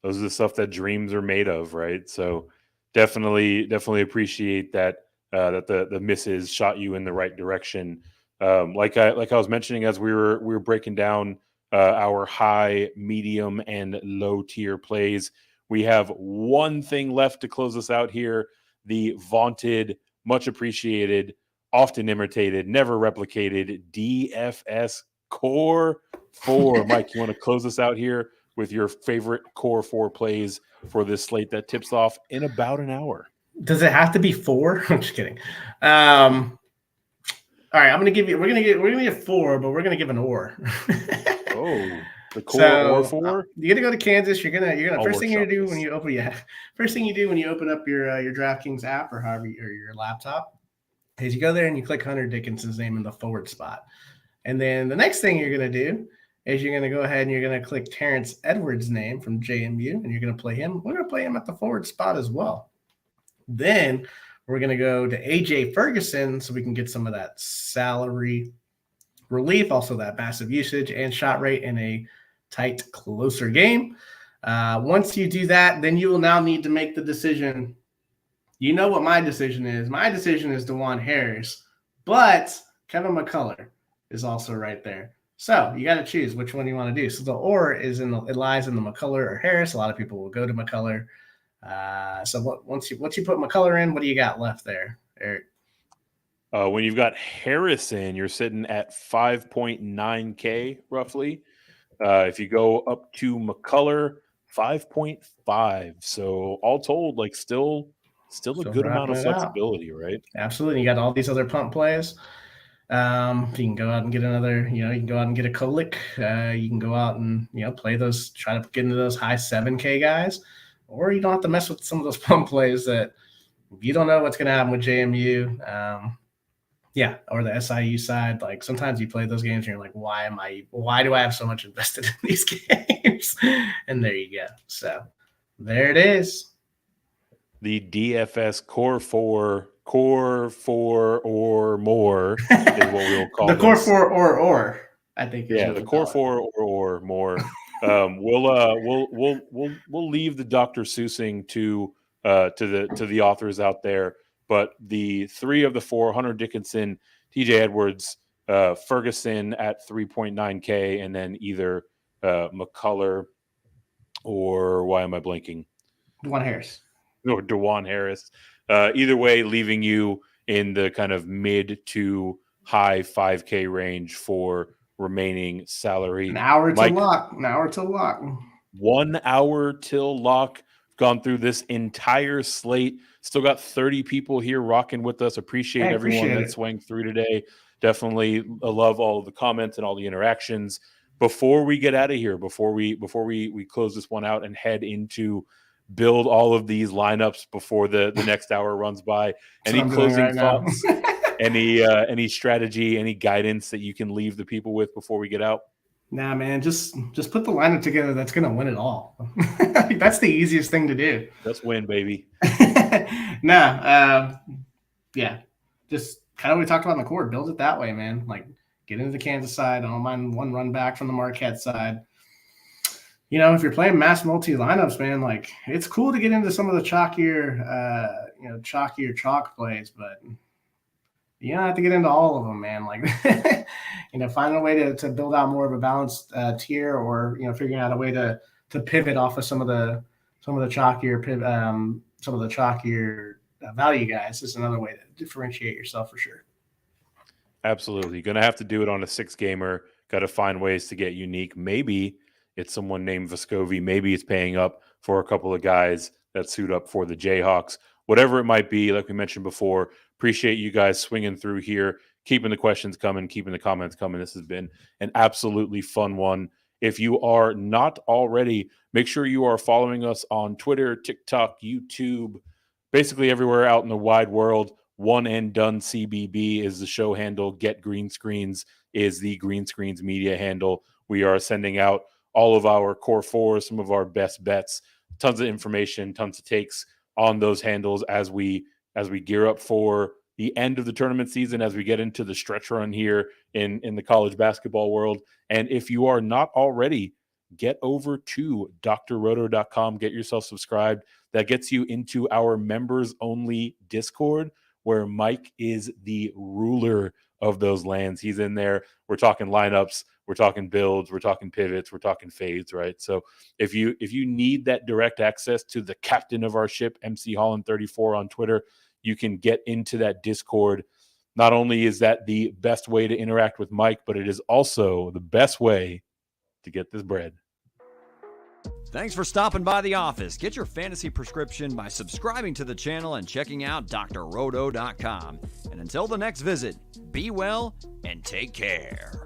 are the stuff that dreams are made of, right? So definitely appreciate that that the misses shot you in the right direction. Like I was mentioning as we were breaking down our high, medium, and low tier plays, we have one thing left to close us out here: the vaunted, much appreciated, often imitated, never replicated DFS Core 4. Mike, you want to close us out here with your favorite Core 4 plays for this slate that tips off in about an hour? Does it have to be 4? I'm just kidding. All right, we're gonna give 4, but we're gonna give an or. Oh, the Core or 4? You're gonna go to Kansas. You're gonna first thing you do when you open up your DraftKings app or your laptop is you go there and you click Hunter Dickinson's name in the forward spot, and then the next thing you're gonna do is you're gonna go ahead and you're gonna click Terrence Edwards' name from JMU, and you're gonna play him. We're gonna play him at the forward spot as well. Then we're going to go to AJ Ferguson so we can get some of that salary relief, also that massive usage and shot rate in a tight, closer game. Once you do that, then you will now need to make the decision. You know what my decision is. My decision is DeJuan Harris, but Kevin McCullough is also right there. So you got to choose which one you want to do. So the or it lies in the McCullough or Harris. A lot of people will go to McCullough. So once you put McCullough in, what do you got left there, Eric? When you've got Harrison, you're sitting at 5.9K roughly. If you go up to McCullough, 5.5. So all told, like still a good amount of flexibility, right? Absolutely. You got all these other pump plays. You can go out and get another, you can go out and get a Kolick. You can go out and, play those, try to get into those high 7K guys. Or you don't have to mess with some of those pump plays that you don't know what's going to happen with JMU. Or the SIU side. Like sometimes you play those games and you're like, why do I have so much invested in these games? And there you go. So there it is. The DFS Core 4 or more is what we'll call the Core 4 or I think. Yeah, the Core 4 or more. We'll leave the Dr. Seussing to to the authors out there. But the 3 of the 4, Hunter Dickinson, TJ Edwards, Ferguson at 3.9K, and then either McCullough or why am I blanking? Dewan Harris. Or DeJuan Harris. Either way, leaving you in the kind of mid to high 5K range for remaining salary. An hour till lock. 1 hour till lock. Gone through this entire slate. Still got 30 people here rocking with us. Appreciate everyone that swung through today. Definitely love all of the comments and all the interactions. Before we get out of here, before we close this one out and head into build all of these lineups before the next hour runs by, any closing thoughts? Any strategy, any guidance that you can leave the people with before we get out? Nah, man, just put the lineup together that's going to win it all. That's the easiest thing to do. Let's win, baby. Yeah, just kind of what we talked about in the core. Build it that way, man. Like, get into the Kansas side. I don't mind one run back from the Marquette side. You know, if you're playing mass multi lineups, man, like, it's cool to get into some of the chalkier chalk plays, but you don't have to get into all of them, man. Like, find a way to build out more of a balanced tier, or figuring out a way to pivot off of some of the chalkier value guys is another way to differentiate yourself for sure. Absolutely, you're gonna have to do it on a 6-gamer. Got to find ways to get unique. Maybe it's someone named Vescovi. Maybe it's paying up for a couple of guys that suit up for the Jayhawks. Whatever it might be, like we mentioned before, appreciate you guys swinging through here, keeping the questions coming, keeping the comments coming. This has been an absolutely fun one. If you are not already, make sure you are following us on Twitter, TikTok, YouTube, basically everywhere out in the wide world. One and Done CBB is the show handle. Get Green Screens is the Green Screens media handle. We are sending out all of our core fours, some of our best bets, tons of information, tons of takes on those handles as we gear up for the end of the tournament season, as we get into the stretch run here in the college basketball world. And if you are not already, get over to drroto.com, get yourself subscribed. That gets you into our members only Discord, where Mike is the ruler of those lands. He's in there. We're talking lineups, we're talking builds, we're talking pivots, we're talking fades, right? So if you need that direct access to the captain of our ship, MC Holland 34 on Twitter, you can get into that Discord. Not only is that the best way to interact with Mike, but it is also the best way to get this bread. Thanks for stopping by the office. Get your fantasy prescription by subscribing to the channel and checking out drroto.com. And until the next visit, be well and take care.